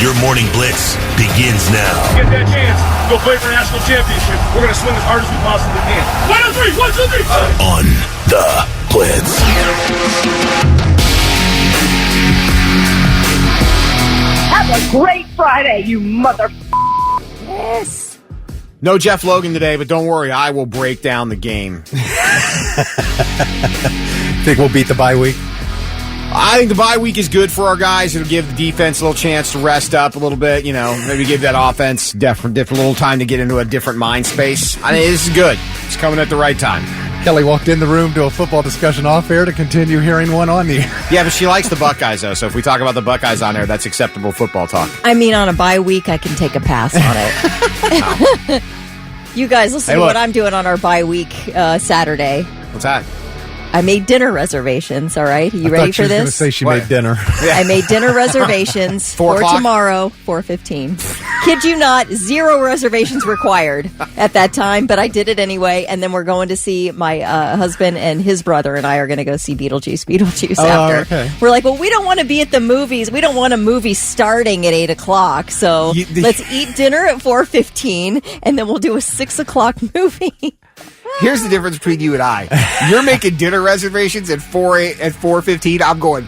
Your morning blitz begins now. Get that chance. Go play for a national championship. We're going to swing as hard as we possibly can. 1, 2, 3. 1, 2, 3. On the Blitz. Have a great Friday, you mother. Yes. No Jeff Logan today, but don't worry, I will break down the game. Think we'll beat the bye week? I think the bye week is good for our guys. It'll give the defense a little chance to rest up a little bit. You know, maybe give that offense different little time to get into a different mind space. I think this is good. It's coming at the right time. Kelly walked in the room to a football discussion off air to continue hearing one on the air. Yeah, but she likes the Buckeyes, though. So if we talk about the Buckeyes on air, that's acceptable football talk. I mean, on a bye week, I can take a pass on it. You guys listen to what I'm doing on our bye week Saturday. What's that? I made dinner reservations, all right? Are you ready for this? I thought she was going to say she made dinner. Yeah. I made dinner reservations for tomorrow, 4:15. Kid you not, 0 reservations required at that time, but I did it anyway. And then we're going to see my husband and his brother and I are going to go see Beetlejuice after. Okay. We're like, well, we don't want to be at the movies. We don't want a movie starting at 8 o'clock. So let's eat dinner at 4:15, and then we'll do a 6 o'clock movie. Here's the difference between you and I. You're making dinner reservations at 4:15. I'm going,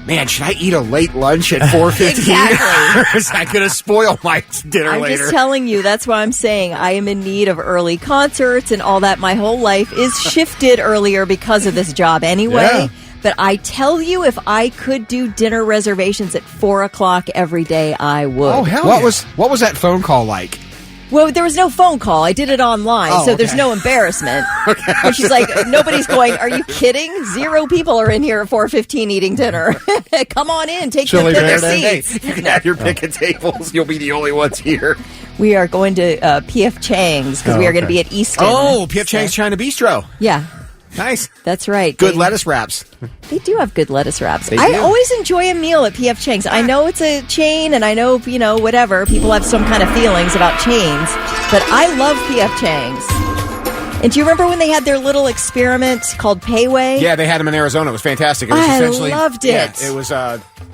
man, should I eat a late lunch at 4:15? Exactly. Or is that going to spoil my dinner I'm later? just telling you, that's why I'm saying I am in need of early concerts and all that. My whole life is shifted earlier because of this job anyway. Yeah. But I tell you, if I could do dinner reservations at 4 o'clock every day, I would. Oh, hell What yeah. was that phone call like? Well, there was no phone call. I did it online, Oh, so there's okay. no embarrassment. And she's like, nobody's going, are you kidding? 0 people are in here at 4:15 eating dinner. Come on in. Take your Chili pick of Verde. Hey, seats. you can have your pick of tables. You'll be the only ones here. We are going to P.F. Chang's because we are going to be at Easton. Oh, P.F. Chang's China Bistro. Yeah, Nice. that's right. Good lettuce wraps. They do have good lettuce wraps. They I do. always enjoy a meal at P.F. Chang's. I know it's a chain, and I know, whatever. People have some kind of feelings about chains, but I love P.F. Chang's. And do you remember when they had their little experiment called Payway? Yeah, they had them in Arizona. It was fantastic. It was I essentially loved it. Yeah, it was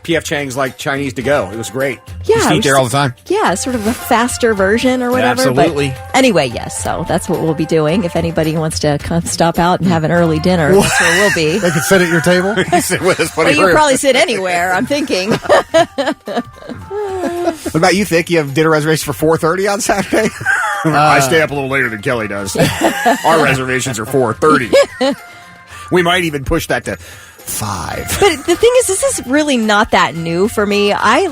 P.F. Chang's like Chinese to go. It was great. Yeah, Used to eat there all the time. Yeah, sort of a faster version or whatever. Absolutely. But anyway, yes, so that's what we'll be doing. If anybody wants to come stop out and have an early dinner, that's where we'll be. They could sit at your table? Sit with us, buddy. Well, you can probably sit anywhere, I'm thinking. What about you, Thick? You have dinner reservations for 4:30 on Saturday? I stay up a little later than Kelly does. Our reservations are 4:30. We might even push that to 5. But the thing is, this is really not that new for me. I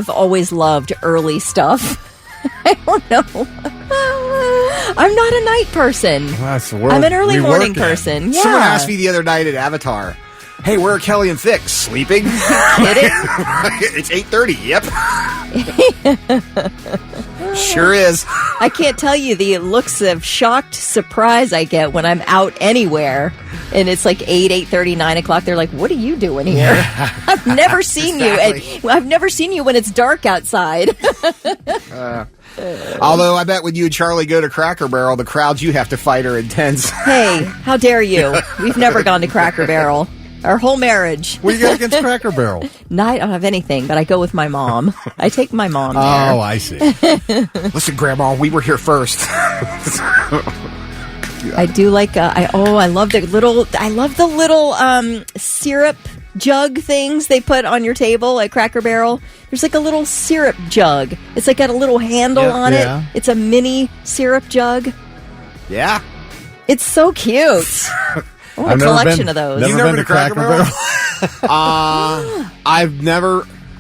always loved early stuff. I don't know. I'm not a night person. That's the world I'm an early we morning work in. person. Yeah. Someone asked me the other night at Avatar, hey, where are Kelly and Thick? Sleeping? Kidding? It's 8:30. Yep. Sure is. I can't tell you the looks of shocked surprise I get when I'm out anywhere and it's like 8:30, 9 o'clock. They're like, what are you doing here? I've never seen you. And I've never seen you when it's dark outside. Although I bet when you and Charlie go to Cracker Barrel, the crowds you have to fight are intense. Hey, how dare you? We've never gone to Cracker Barrel. Our whole marriage. What do you got against Cracker Barrel? No, I don't have anything, but I go with my mom. I take my mom there. Oh, I see. Listen, Grandma, we were here first. I do like. I love the little syrup jug things they put on your table at Cracker Barrel. There's like a little syrup jug. It's like got a little handle on yeah. it. It's a mini syrup jug. Yeah. It's so cute. I want a collection of those. Never been to Cracker Barrel.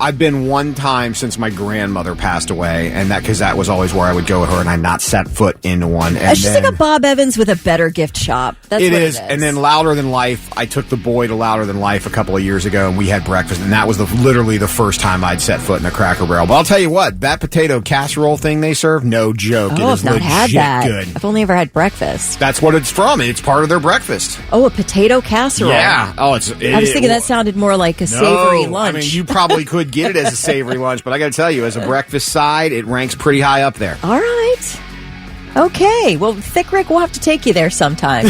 I've been one time since my grandmother passed away, and because that was always where I would go with her, and I not set foot into one. And It's just like a Bob Evans with a better gift shop. That's It what is. it is. And then Louder Than Life, I took the boy to Louder Than Life a couple of years ago, and we had breakfast, and that was literally the first time I'd set foot in a Cracker Barrel. But I'll tell you what, that potato casserole thing they serve, no joke. It is I've not had legit that. good. I've only ever had breakfast. That's what it's from. It's part of their breakfast. Oh, a potato casserole. Yeah. Oh, I was thinking that sounded more like a savory lunch. I mean, you probably could get it as a savory lunch, but I got to tell you, as a breakfast side, it ranks pretty high up there. All right. Okay, well, Thick Rick, we'll have to take you there sometime.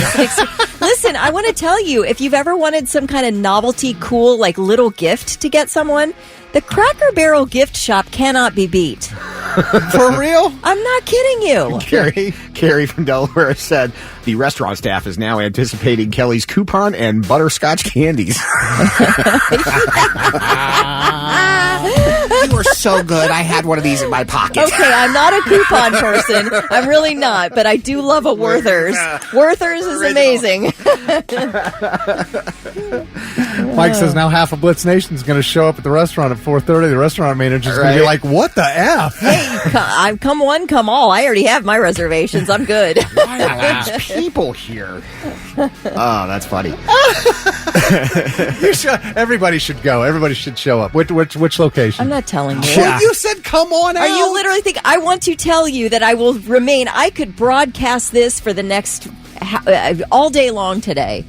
Listen, I want to tell you, if you've ever wanted some kind of novelty, cool, like little gift to get someone, the Cracker Barrel gift shop cannot be beat. For real? I'm not kidding you. Carrie from Delaware said the restaurant staff is now anticipating Kelly's coupon and butterscotch candies. You were so good. I had one of these in my pocket. Okay, I'm not a coupon person. I'm really not, but I do love a Werther's. Werther's is amazing. Mike says now half of Blitz Nation is going to show up at the restaurant at 4:30. The restaurant manager's going to be like, "What the f?" Hey, come one, come all. I already have my reservations. I'm good. Why are these people here? Oh, that's funny. Everybody should go. Everybody should show up. Which location? I'm not telling you. Well, you said come on out. Are you literally think I want to tell you that I will remain? I could broadcast this for the next all day long today.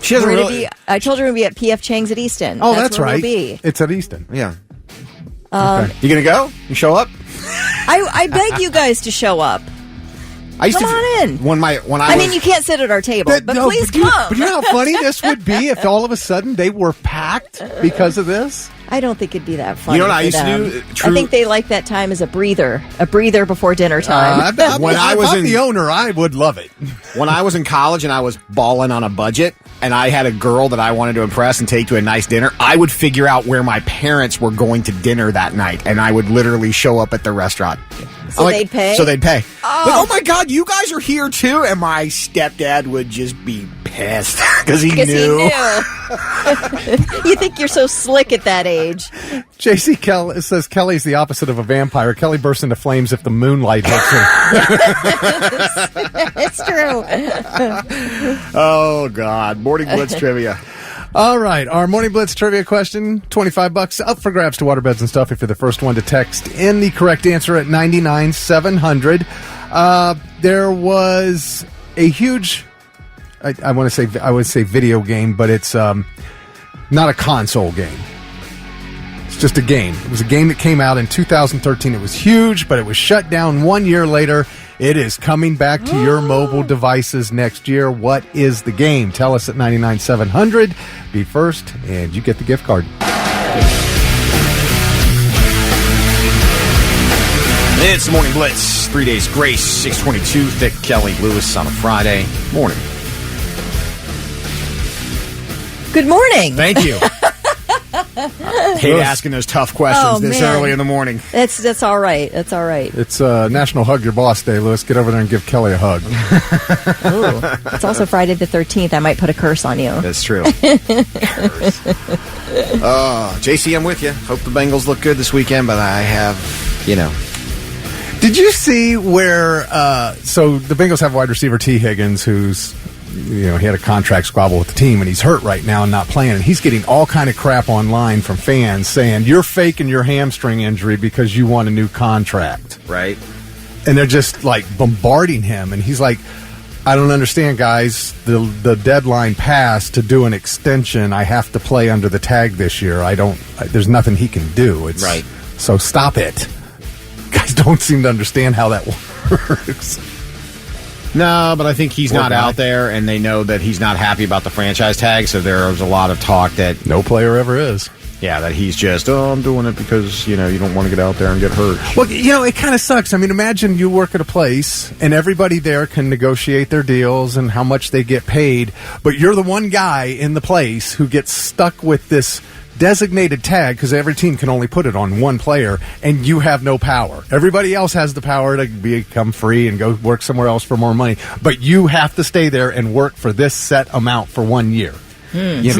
She doesn't really. I told her we're going to be at PF Chang's at Easton. Oh, that's where right. We'll be. It's at Easton. Yeah. Okay. You gonna go? You show up? I beg you guys to show up. Come on in. I mean, you can't sit at our table, but please come. But you know how funny this would be if all of a sudden they were packed because of this? I don't think it'd be that funny. You know what I used to do? I think they like that time as a breather before dinner time. When I was the owner, I would love it. When I was in college and I was balling on a budget, and I had a girl that I wanted to impress and take to a nice dinner, I would figure out where my parents were going to dinner that night, and I would literally show up at the restaurant. So they'd pay? So they'd pay. Oh my God, you guys are here too? And my stepdad would just be pissed because he knew. You think you're so slick at that age. JC Kelly says Kelly's the opposite of a vampire. Kelly bursts into flames if the moonlight hits her. It's true. Oh, God. Morning Blitz trivia. All right, our Morning Blitz trivia question, $25 up for grabs to waterbeds and stuff if you're the first one to text in the correct answer at 99700. There was a huge, I would say video game, but it's not a console game. It's just a game. It was a game that came out in 2013. It was huge, but it was shut down 1 year later. It is coming back to your mobile devices next year. What is the game? Tell us at 99700. Be first, and you get the gift card. It's the Morning Blitz. 3 days grace, 622. Thick Kelly Lewis on a Friday morning. Good morning. Thank you. Hate asking those tough questions this early in the morning. That's all right. That's all right. It's National Hug Your Boss Day, Lewis. Get over there and give Kelly a hug. Ooh, it's also Friday the 13th. I might put a curse on you. That's true. JC, I'm with you. Hope the Bengals look good this weekend, but I have, Did you see where, so the Bengals have wide receiver T. Higgins, who's, he had a contract squabble with the team, and he's hurt right now and not playing. And he's getting all kind of crap online from fans saying, you're faking your hamstring injury because you want a new contract. Right. And they're just, bombarding him. And he's like, I don't understand, guys. The deadline passed to do an extension. I have to play under the tag this year. There's nothing he can do. It's right. So stop it. Guys don't seem to understand how that works. No, but I think he's not out there, and they know that he's not happy about the franchise tag, so there's a lot of talk that... No player ever is. Yeah, that he's just, I'm doing it because, you don't want to get out there and get hurt. Well, it kind of sucks. I mean, imagine you work at a place, and everybody there can negotiate their deals and how much they get paid, but you're the one guy in the place who gets stuck with this designated tag because every team can only put it on one player, and you have no power. Everybody else has the power to become free and go work somewhere else for more money, but you have to stay there and work for this set amount for 1 year. It's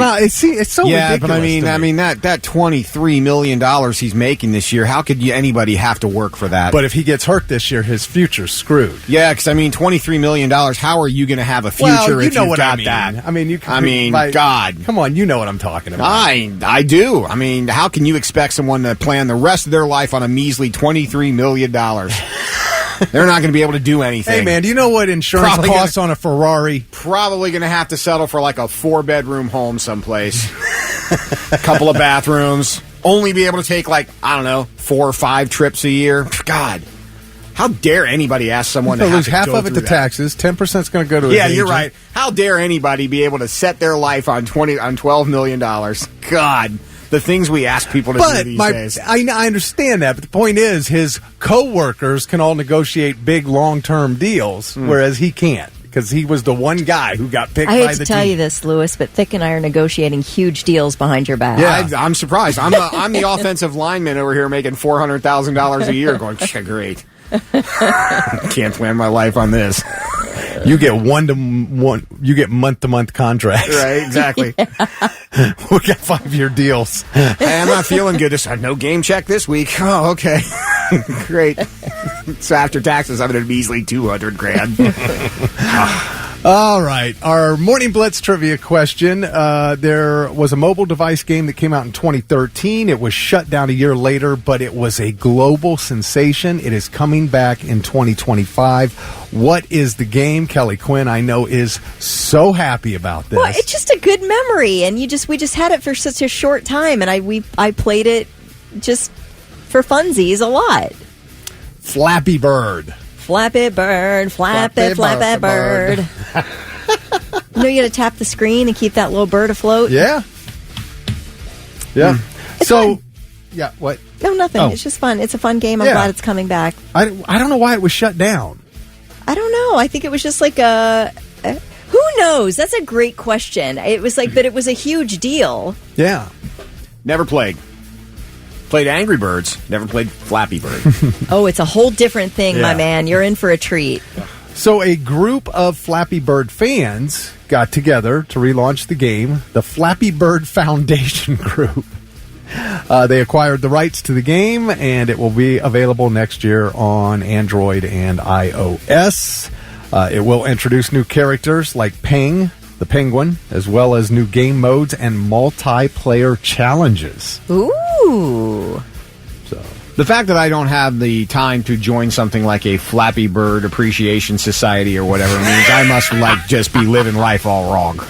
so ridiculous. But I mean that $23 million he's making this year, how could anybody have to work for that? But if he gets hurt this year, his future's screwed. Yeah, because $23 million, how are you going to have a future if you've got that? God. Come on, you know what I'm talking about. I do. I mean, how can you expect someone to plan the rest of their life on a measly $23 million? They're not going to be able to do anything. Hey, man, do you know what insurance costs on a Ferrari? Probably going to have to settle for a 4-bedroom home someplace. A couple of bathrooms. Only be able to take 4 or 5 trips a year. God. How dare anybody ask someone to They'll have lose to half go of it through to that? taxes. 10% is going to go to his Yeah, you're agent. right. How dare anybody be able to set their life on $12 million? God, the things we ask people to do these days. I understand that, but the point is his co-workers can all negotiate big long-term deals, whereas he can't because he was the one guy who got picked I by hate the to tell team. you this, Lewis, but Thick and I are negotiating huge deals behind your back. Yeah. I'm surprised. I'm the offensive lineman over here making $400,000 a year going, yeah, great. Can't plan my life on this. You get you get month-to-month contracts. Right, exactly. We got 5-year deals. Hey, I'm not feeling good. Just no game check this week. Oh, okay. Great. So after taxes, I'm going to measly $200,000. All right. Our Morning Blitz trivia question. There was a mobile device game that came out in 2013. It was shut down a year later, but it was a global sensation. It is coming back in 2025. What is the game? Kelly Quinn, I know, is so happy about this. Well, it's just a good memory, and we just had it for such a short time, and I played it just for funsies a lot. Flappy Bird. Flappy bird, flappy bird. You know, you got to tap the screen and keep that little bird afloat. Yeah. Yeah. So, yeah, what? No, nothing. Oh. It's just fun. It's a fun game. I'm Yeah. glad it's coming back. I don't know why it was shut down. I don't know. I think it was just like who knows? That's a great question. It was like, but it was a huge deal. Yeah. Never played. Played Angry Birds. Never played Flappy Bird. Oh, it's a whole different thing, my Yeah. man. You're in for a treat. So a group of Flappy Bird fans got together to relaunch the game, the Flappy Bird Foundation Group. They acquired the rights to the game, and it will be available next year on Android and iOS. It will introduce new characters like Ping, the penguin, as well as new game modes and multiplayer challenges. Ooh. The fact that I don't have the time to join something like a Flappy Bird Appreciation Society or whatever means I must just be living life all wrong.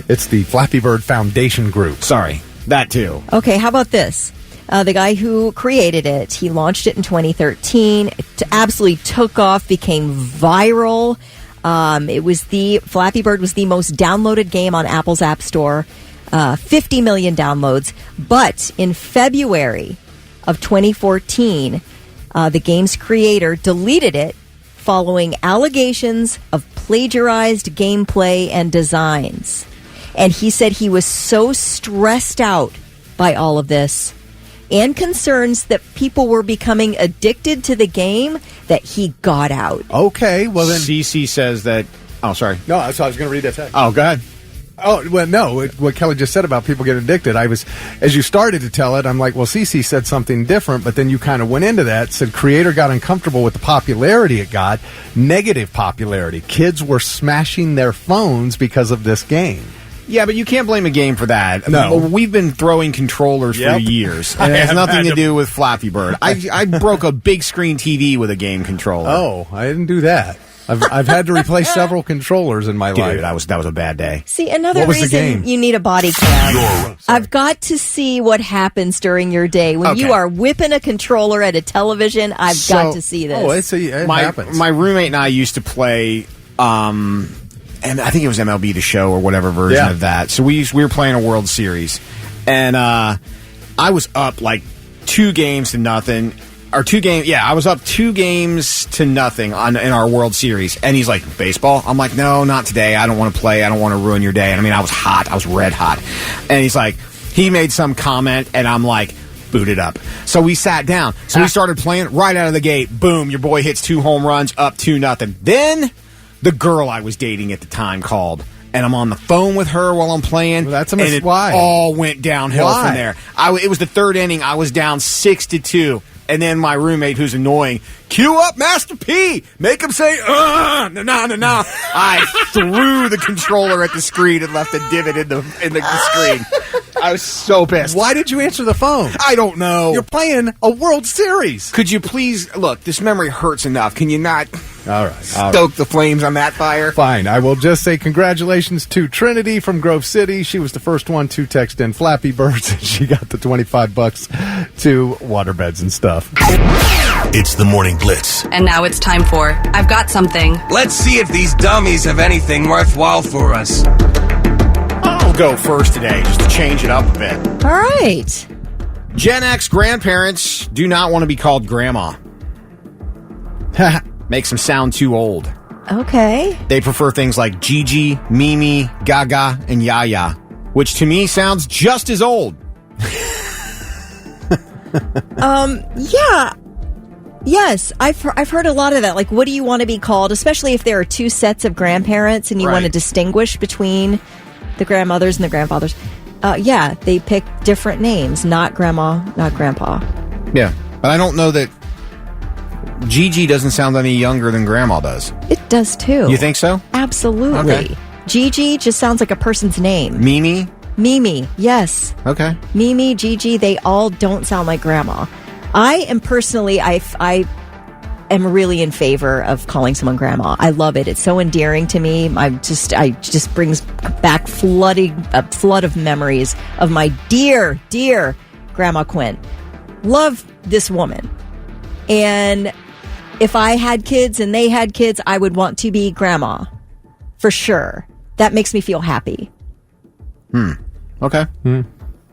It's the Flappy Bird Foundation Group. Sorry, that too. Okay, how about this? The guy who created it, he launched it in 2013. It absolutely took off, became viral. Flappy Bird was the most downloaded game on Apple's App Store. 50 million downloads. But in February of 2014, the game's creator deleted it following allegations of plagiarized gameplay and designs. And he said he was so stressed out by all of this and concerns that people were becoming addicted to the game that he got out. Okay, well then... CC says that... Oh, sorry. No, that's what I was going to read that text. Oh, go ahead. Oh, well, no, what Kelly just said about people getting addicted, as you started to tell it, I'm like, well, CC said something different, but then you kind of went into that, said creator got uncomfortable with the popularity it got, negative popularity. Kids were smashing their phones because of this game. Yeah, but you can't blame a game for that. No. We've been throwing controllers for years, and it has nothing to do with Flappy Bird. I broke a big screen TV with a game controller. Oh, I didn't do that. I've had to replace several controllers in my life. Dude, that was a bad day. See, another What was the reason game? you need a body cam. I've got to see what happens during your day. When you Okay. are whipping a controller at a television, I've got to see this. Oh, it happens. My roommate and I used to play, and I think it was MLB The Show or whatever version of that. So we were playing a World Series, and I was up like 2-0. I was up 2-0 in our World Series. And he's like, baseball? I'm like, no, not today. I don't want to play. I don't want to ruin your day. And I mean, I was hot. I was red hot. And he's like, he made some comment, and I'm like, boot it up. So we sat down. So we started playing right out of the gate. Boom, your boy hits 2 home runs, up 2-0. Then the girl I was dating at the time called. And I'm on the phone with her while I'm playing. Well, that's a and it why? all went downhill Why? from there. It was the 3rd inning. I was down 6-2. And then my roommate, who's annoying, cue up Master P. Make him say, no. I threw the controller at the screen and left a divot in the screen. I was so pissed. Why did you answer the phone? I don't know. You're playing a World Series. Could you please, look, this memory hurts enough. Can you not All right. stoke the flames on that fire? Fine. I will just say congratulations to Trinity from Grove City. She was the first one to text in Flappy Birds, and she got the $25 to waterbeds and stuff. It's the Morning Blitz. And now it's time for I've Got Something. Let's see if these dummies have anything worthwhile for us. I'll go first today, just to change it up a bit. All right. Gen X grandparents do not want to be called grandma. Makes them sound too old. Okay. They prefer things like Gigi, Mimi, Gaga, and Yaya, which to me sounds just as old. Yeah. Yes, I've heard a lot of that. Like, what do you want to be called? Especially if there are two sets of grandparents and you want to distinguish between the grandmothers and the grandfathers. Yeah, they pick different names, not grandma, not grandpa. Yeah, but I don't know that Gigi doesn't sound any younger than grandma does. It does too. You think so? Absolutely. Okay. Gigi just sounds like a person's name. Mimi? Mimi, yes. Okay. Mimi, Gigi, they all don't sound like grandma. I am personally, I am really in favor of calling someone grandma. I love it. It's so endearing to me. I just brings back a flood of memories of my dear, dear Grandma Quint. Love this woman. And if I had kids and they had kids, I would want to be grandma. For sure. That makes me feel happy. Okay.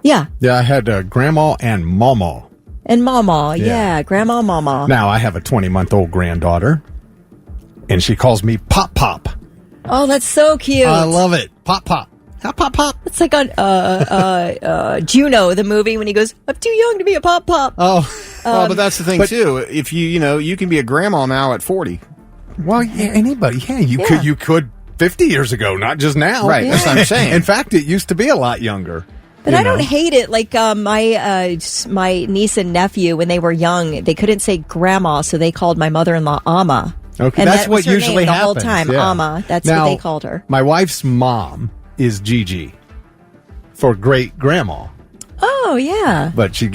Yeah. Yeah, I had grandma and mama. And mama. Yeah. Grandma, mama. Now, I have a 20-month-old granddaughter, and she calls me Pop Pop. Oh, that's so cute. I love it. Pop Pop. Pop Pop. It's like on Juno, the movie, when he goes, I'm too young to be a pop pop. Oh. Well, but that's the thing, too. If you can be a grandma now at 40. Well, yeah, anybody. Yeah, you could 50 years ago, not just now. Right, that's what I'm saying. In fact, it used to be a lot younger. But I don't hate it. Like my niece and nephew, when they were young, they couldn't say grandma, so they called my mother-in-law Amma. Okay, and that's that what was her usually name the happens. whole time. Yeah. Amma. That's now, what they called her. My wife's mom is Gigi for great grandma, Oh yeah. but she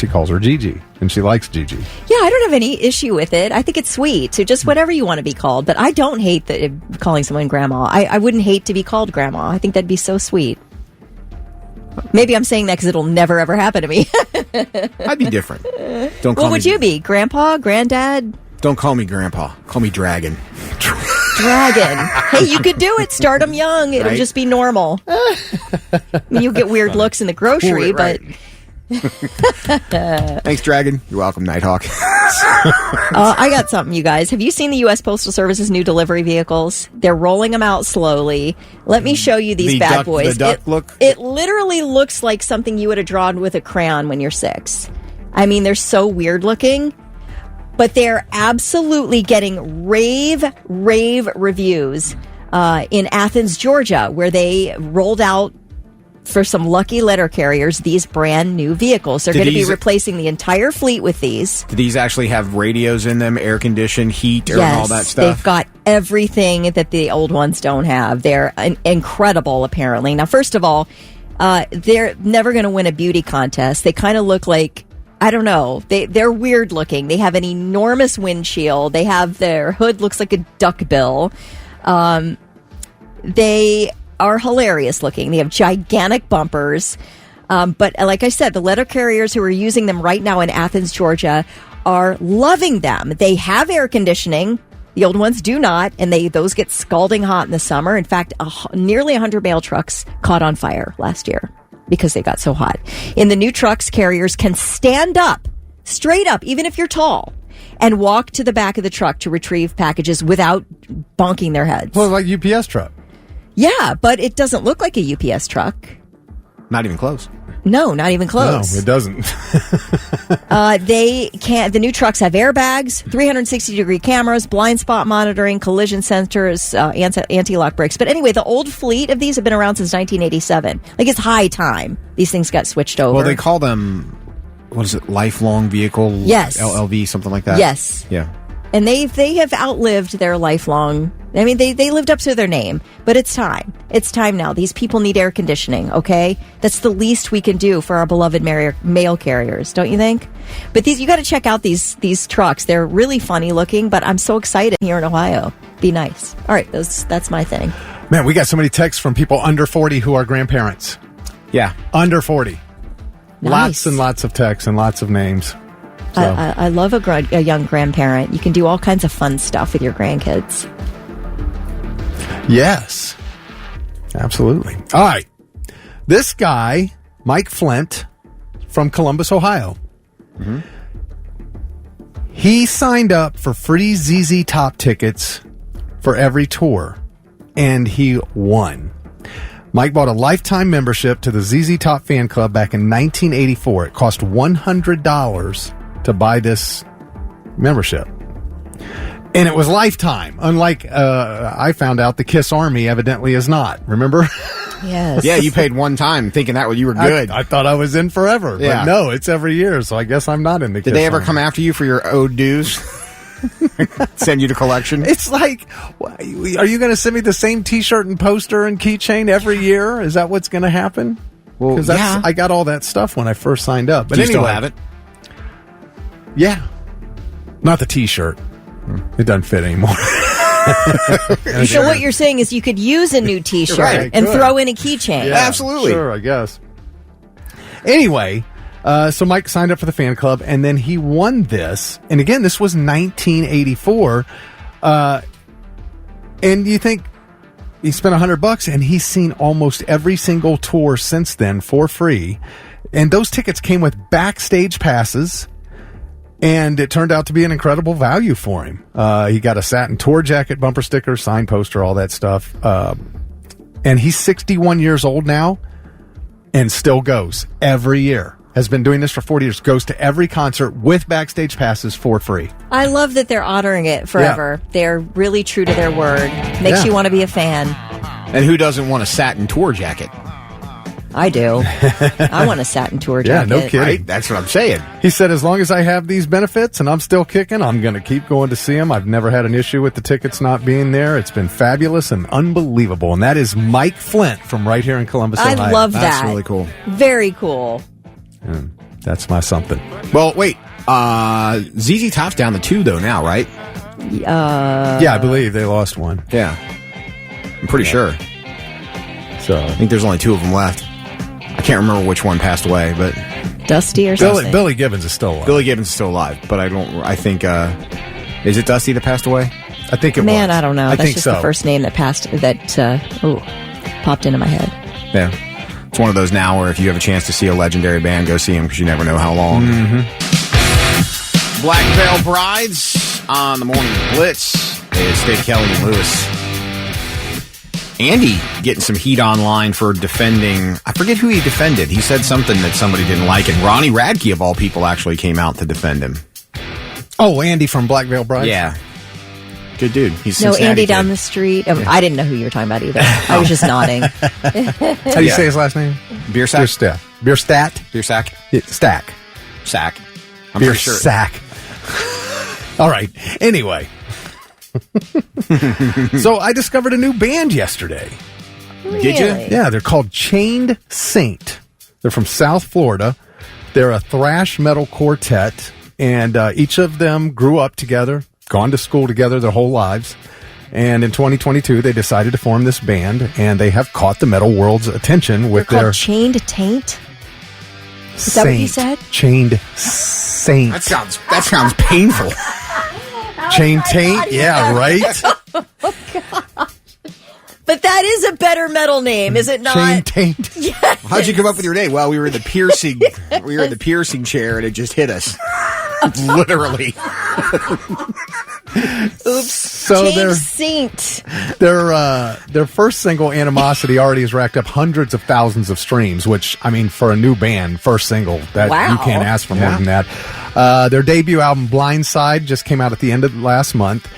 calls her Gigi, and she likes Gigi. Yeah, I don't have any issue with it. I think it's sweet. So just whatever you want to be called. But I don't hate calling someone grandma. I wouldn't hate to be called grandma. I think that'd be so sweet. Maybe I'm saying that because it'll never, ever happen to me. I'd be different. Don't call What would you be? Grandpa? Granddad? Don't call me grandpa. Call me Dragon. Dragon. Hey, you could do it. Start them young. It'll Right. just be normal. I mean, you'll get weird looks in the grocery, Right. but Thanks, Dragon. You're welcome, Nighthawk. I got something, you guys. Have you seen the U.S. Postal Service's new delivery vehicles? They're rolling them out slowly. Let me show you these bad boys. The duck look? It literally looks like something you would have drawn with a crayon when you're 6. I mean, they're so weird looking, but they're absolutely getting rave reviews in Athens, Georgia, where they rolled out for some lucky letter carriers these brand new vehicles. They're going to be replacing the entire fleet with these. Do these actually have radios in them, air conditioned, heat, and all that stuff? They've got everything that the old ones don't have. They're incredible, apparently. Now, first of all, they're never going to win a beauty contest. They kind of look like, I don't know, they're weird looking. They have an enormous windshield. They have their hood looks like a duck bill. They are hilarious looking. They have gigantic bumpers. But like I said, the letter carriers who are using them right now in Athens, Georgia are loving them. They have air conditioning. The old ones do not, and those get scalding hot in the summer. In fact, nearly 100 mail trucks caught on fire last year because they got so hot. In the new trucks, carriers can stand up, straight up, even if you're tall, and walk to the back of the truck to retrieve packages without bonking their heads. Well, like UPS truck. Yeah, but it doesn't look like a UPS truck. Not even close. No, not even close. No, it doesn't. The new trucks have airbags, 360-degree cameras, blind spot monitoring, collision sensors, anti-lock brakes. But anyway, the old fleet of these have been around since 1987. Like, it's high time these things got switched over. Well, they call them, what is it, lifelong vehicle? Yes. LLV, something like that? Yes. Yeah. And they have outlived their lifelong. I mean, they lived up to their name, but it's time. It's time now. These people need air conditioning, okay? That's the least we can do for our beloved mail carriers, don't you think? But you got to check out these trucks. They're really funny looking, but I'm so excited here in Ohio. Be nice. All right, that's my thing. Man, we got so many texts from people under 40 who are grandparents. Yeah. Under 40. Lots and lots of texts and lots of names. So. I love a young grandparent. You can do all kinds of fun stuff with your grandkids. Yes. Absolutely. All right. This guy, Mike Flint, from Columbus, Ohio. Mm-hmm. He signed up for free ZZ Top tickets for every tour, and he won. Mike bought a lifetime membership to the ZZ Top fan club back in 1984. It cost $100 to buy this membership. And it was lifetime, unlike I found out the Kiss Army evidently is not. Remember? Yes. Yeah, you paid one time thinking that you were good. I thought I was in forever. Yeah. But no, it's every year, so I guess I'm not in the Kiss Did they ever Army. come after you for your owed dues? Send you to collection? It's like, are you going to send me the same T-shirt and poster and keychain every year? Is that what's going to happen? Well, Because I got all that stuff when I first signed up. But Do you anyway, still have it? Yeah. Not the T-shirt. It doesn't fit anymore. So what you're saying is you could use a new T-shirt Right, and good. throw in a keychain. Yeah, Absolutely. Sure, I guess. Anyway, so Mike signed up for the fan club, and then he won this. And again, this was 1984. And you think he spent $100, and he's seen almost every single tour since then for free. And those tickets came with backstage passes. And it turned out to be an incredible value for him. He got a satin tour jacket, bumper sticker, sign poster, all that stuff. And he's 61 years old now and still goes every year. Has been doing this for 40 years. Goes to every concert with backstage passes for free. I love that they're honoring it forever. Yeah. They're really true to their word. Makes you want to be a fan. And who doesn't want a satin tour jacket? I do. I want a satin tour jacket. Yeah, no kidding. Right? That's what I'm saying. He said, as long as I have these benefits and I'm still kicking, I'm going to keep going to see him. I've never had an issue with the tickets not being there. It's been fabulous and unbelievable. And that is Mike Flint from right here in Columbus, Ohio. I love that. That's really cool. Very cool. And that's my something. Well, wait. ZZ Top's down to 2, though, now, right? Yeah, I believe they lost one. Yeah. I'm pretty sure. So I think there's only 2 of them left. I can't remember which one passed away, but Dusty or something. Billy Gibbons is still alive. Billy Gibbons is still alive, but I think, is it Dusty that passed away? I think it was. Man, I don't know. I That's think just so. the first name that popped into my head. Yeah. It's one of those now where if you have a chance to see a legendary band, go see them because you never know how long. Mm-hmm. Black Veil Brides on the Morning Blitz is State Kelly and Lewis. Andy getting some heat online for defending, I forget who he defended. He said something that somebody didn't like, and Ronnie Radke, of all people, actually came out to defend him. Oh, Andy from Black Veil Brides? Yeah. Good dude. He's No, Cincinnati Andy kid. down the street. I didn't know who you were talking about either. I was just nodding. How do you say his last name? Beer sack? Beer stat? Beer sack? Yeah, stack. Sack. I'm Beer pretty sure. sack. All right. Anyway. So I discovered a new band yesterday. Did you? Really? Yeah, they're called Chained Saint. They're from South Florida. They're a thrash metal quartet, and each of them grew up together, gone to school together their whole lives. And in 2022, they decided to form this band, and they have caught the metal world's attention with They're their called Chained Taint? Is that what you said? Chained Saint. That sounds painful. Chained Taint? Yeah, right? But that is a better metal name, is it not? Chained Taint. Yes. How'd you come up with your name? Well, we were in the piercing chair, and it just hit us. Literally. Oops. So Chained Saint. their first single, Animosity, already has racked up hundreds of thousands of streams, which, I mean, for a new band, first single, that Wow. you can't ask for more than that. Their debut album, Blindside, just came out at the end of last month.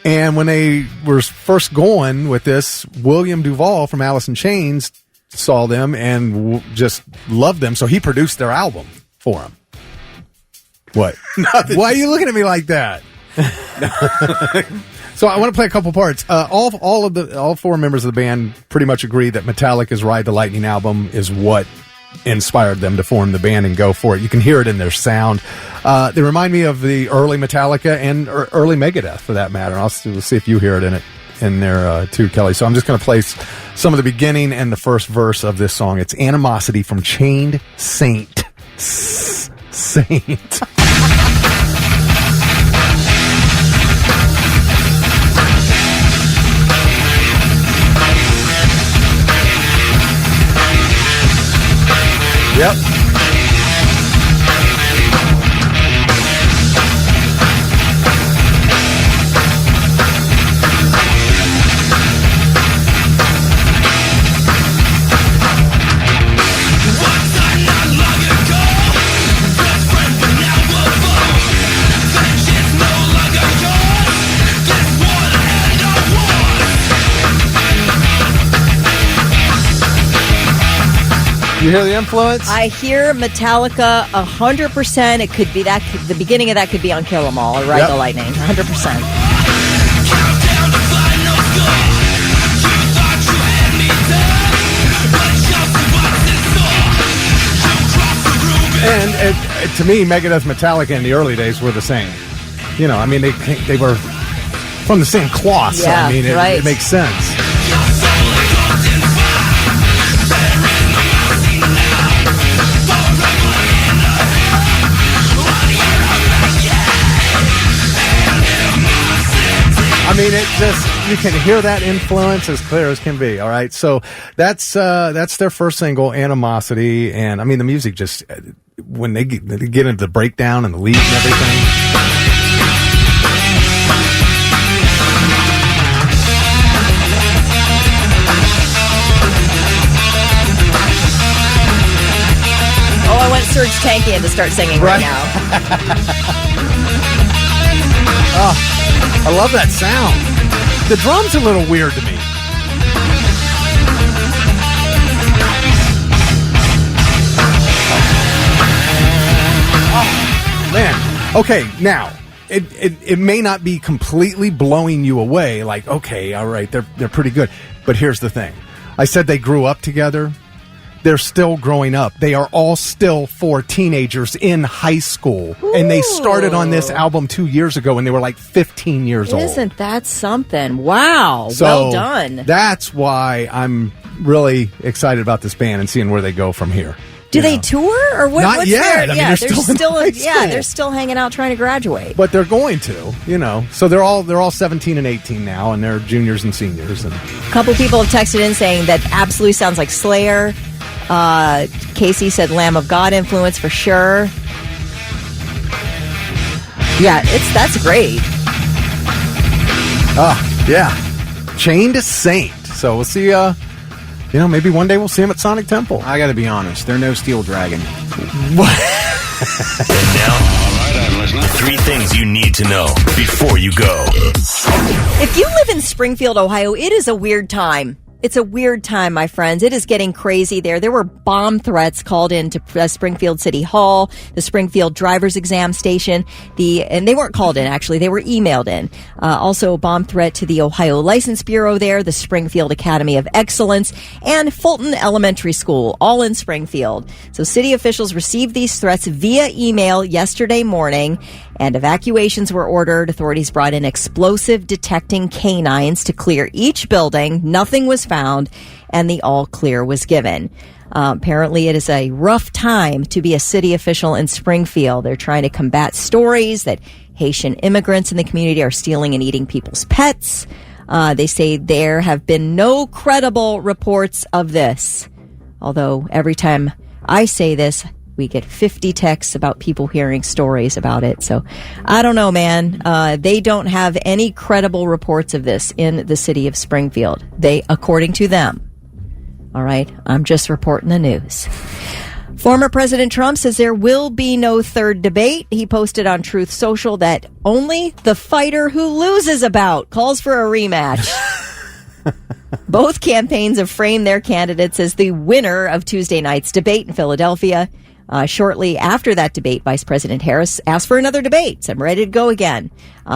And when they were first going with this, William Duvall from Alice in Chains saw them and just loved them, so he produced their album for them. What? Why are you looking at me like that? So I want to play a couple parts. All 4 members of the band pretty much agree that Metallica's Ride the Lightning album is what inspired them to form the band and go for it. You can hear it in their sound. They remind me of the early Metallica and early Megadeth, for that matter. We'll see if you hear it in there too, Kelly. So I'm just going to play some of the beginning and the first verse of this song. It's Animosity from Chained Saint Saint. Yep. You hear the influence? I hear Metallica 100%. It could be that. The beginning of that could be on Kill 'Em All or Ride the Lightning. 100%. And to me, Megadeth, Metallica in the early days were the same. You know, I mean, they were from the same cloth. So, I mean, it makes sense. I mean, it just, you can hear that influence as clear as can be. All right. So that's their first single, Animosity. And I mean, the music just, when they get into the breakdown and the lead and everything. Oh, I went Serge Tankian to start singing right now. Oh. I love that sound. The drum's a little weird to me. Oh, man. Okay, now, it may not be completely blowing you away, like, okay, all right, they're pretty good. But here's the thing. I said they grew up together. They're still growing up. They are all still 4 teenagers in high school. Ooh. And they started on this album 2 years ago when they were like 15 years old. Isn't that something? Wow. So well done. That's why I'm really excited about this band and seeing where they go from here. Do they tour or what? Not yet. I mean, they're still in high school. They're still hanging out trying to graduate. But they're going to, you know. So they're all 17 and 18 now, and they're juniors and seniors. And a couple people have texted in saying that absolutely sounds like Slayer. Casey said Lamb of God influence for sure. Yeah, that's great. Yeah. Chained Saint. So we'll see, maybe one day we'll see him at Sonic Temple. I gotta be honest, they're no Steel Dragon. What? And now, all right, I'm listening. 3 things you need to know before you go. If you live in Springfield, Ohio, it is a weird time. It's a weird time, my friends. It is getting crazy there. There were bomb threats called into Springfield City Hall, the Springfield Driver's Exam Station, and they weren't called in, actually. They were emailed in. Also a bomb threat to the Ohio License Bureau there, the Springfield Academy of Excellence, and Fulton Elementary School, all in Springfield. So city officials received these threats via email yesterday morning, and evacuations were ordered. Authorities brought in explosive detecting canines to clear each building. Nothing was found, and the all clear was given. Apparently, it is a rough time to be a city official in Springfield. They're trying to combat stories that Haitian immigrants in the community are stealing and eating people's pets. They say there have been no credible reports of this. Although every time I say this, we get 50 texts about people hearing stories about it. So I don't know, man. They don't have any credible reports of this in the city of Springfield. According to them. All right. I'm just reporting the news. Former President Trump says there will be no third debate. He posted on Truth Social that only the fighter who loses a bout calls for a rematch. Both campaigns have framed their candidates as the winner of Tuesday night's debate in Philadelphia. Shortly after that debate, Vice President Harris asked for another debate. So I'm ready to go again.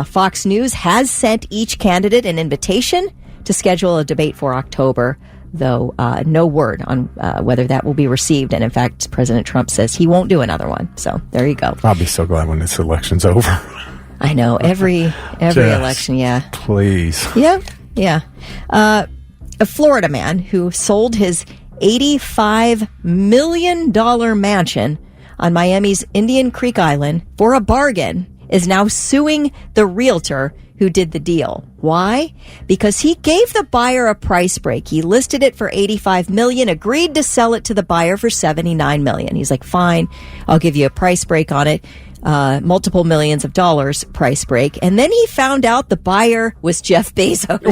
Fox News has sent each candidate an invitation to schedule a debate for October, though no word on whether that will be received. And in fact, President Trump says he won't do another one. So there you go. I'll be so glad when this election's over. I know. Every election, yeah. Please. Yeah. A Florida man who sold his $85 million mansion on Miami's Indian Creek Island for a bargain is now suing the realtor who did the deal. Why? Because he gave the buyer a price break. He listed it for $85 million, agreed to sell it to the buyer for $79 million. He's like, fine, I'll give you a price break on it. Multiple millions of dollars price break. And then he found out the buyer was Jeff Bezos.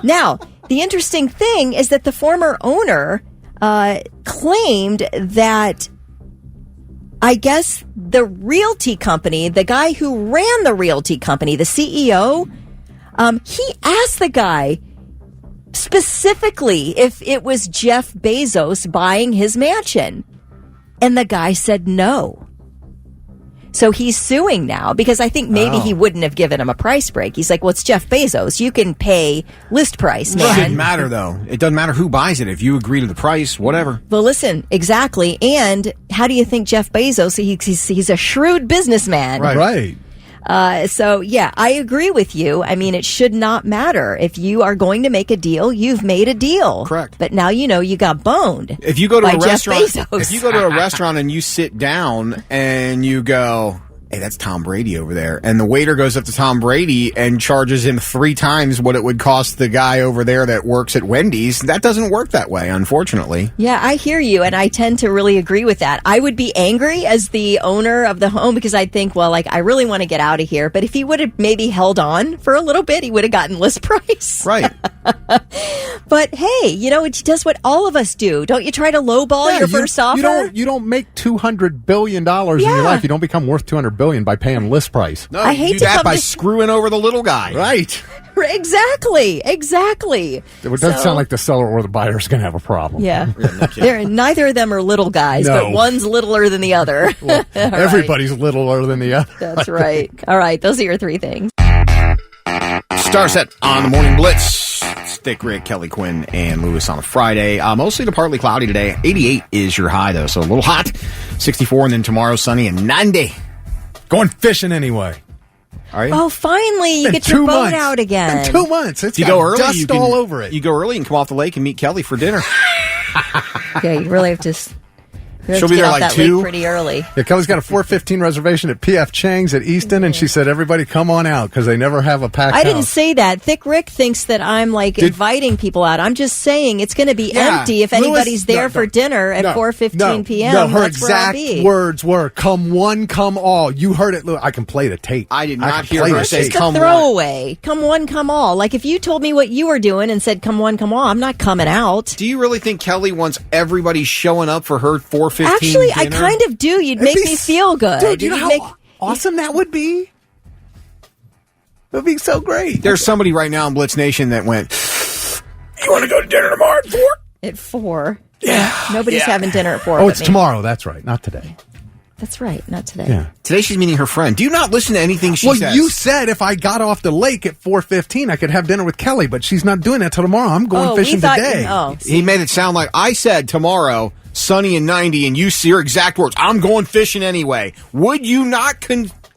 Now, the interesting thing is that the former owner claimed that, I guess, the realty company, the guy who ran the realty company, the CEO, he asked the guy specifically if it was Jeff Bezos buying his mansion. And the guy said no. So he's suing now because I think maybe he wouldn't have given him a price break. He's like, well, it's Jeff Bezos. You can pay list price, man. It doesn't matter, though. It doesn't matter who buys it. If you agree to the price, whatever. Well, listen, exactly. And how do you think Jeff Bezos, he's a shrewd businessman. Right. So, yeah, I agree with you. I mean, it should not matter. If you are going to make a deal, you've made a deal. Correct. But now you know you got boned. If you go to by a Jeff restaurant, Bezos. if you go to a restaurant and you sit down and you go, hey, that's Tom Brady over there, and the waiter goes up to Tom Brady and charges him 3 times what it would cost the guy over there that works at Wendy's, that doesn't work that way, unfortunately. Yeah, I hear you, and I tend to really agree with that. I would be angry as the owner of the home because I'd think, well, like, I really want to get out of here. But if he would have maybe held on for a little bit, he would have gotten list price. Right. But hey, you know, it does what all of us do. Don't you try to lowball your first offer? You don't make $200 billion in your life. You don't become worth $200 billion by paying list price. No, I hate you do to that come by to- screwing over the little guy. Right. Exactly. It doesn't sound like the seller or the buyer is going to have a problem. Yeah. Neither of them are little guys, No. but one's littler than the other. Well, everybody's littler than the other. That's right. All right. Those are your 3 things. Star set on the Morning Blitz. Stick Rick, Kelly Quinn, and Lewis on a Friday. Mostly to partly cloudy today. 88 is your high, though, so a little hot. 64, and then tomorrow sunny and 90. Going fishing anyway. Are you? Oh, finally, you Been get your 2 boat months. out again. Been 2 months. It's you got go early, dust you can, all over it. You go early and come off the lake and meet Kelly for dinner. Yeah, you really have to. She'll be get there off like that 2. lake pretty early. Yeah, Kelly's got a 4:15 reservation at P.F. Chang's at Easton, and she said, everybody come on out because they never have a packed I house. didn't say that. Thick Rick thinks that I'm like inviting people out. I'm just saying it's going to be empty if anybody's there for dinner at 4:15 p.m. No, her That's where I'll exact be. words were, come one, come all. You heard it, Lou. I can play the tape. I did can not hear play her the say tape. It's a come throwaway. Come one, come all. Like if you told me what you were doing and said come one, come all, I'm not coming out. Do you really think Kelly wants everybody showing up for her 4:15 Actually, I dinner? kind of do. You'd make me feel good. Dude, you know You'd how awesome that would be? It would be so great. There's somebody right now in Blitz Nation that went, you want to go to dinner tomorrow at 4? At 4. Yeah. Nobody's having dinner at 4. Oh, but it's me. tomorrow. That's right. Not today. That's right. Not today. Yeah. Today she's meeting her friend. Do you not listen to anything she Well, says? you said if I got off the lake at 4:15, I could have dinner with Kelly, but she's not doing that till tomorrow. I'm going fishing today. He made it sound like I said tomorrow, sunny and 90, and you see your exact words. I'm going fishing anyway. Would you not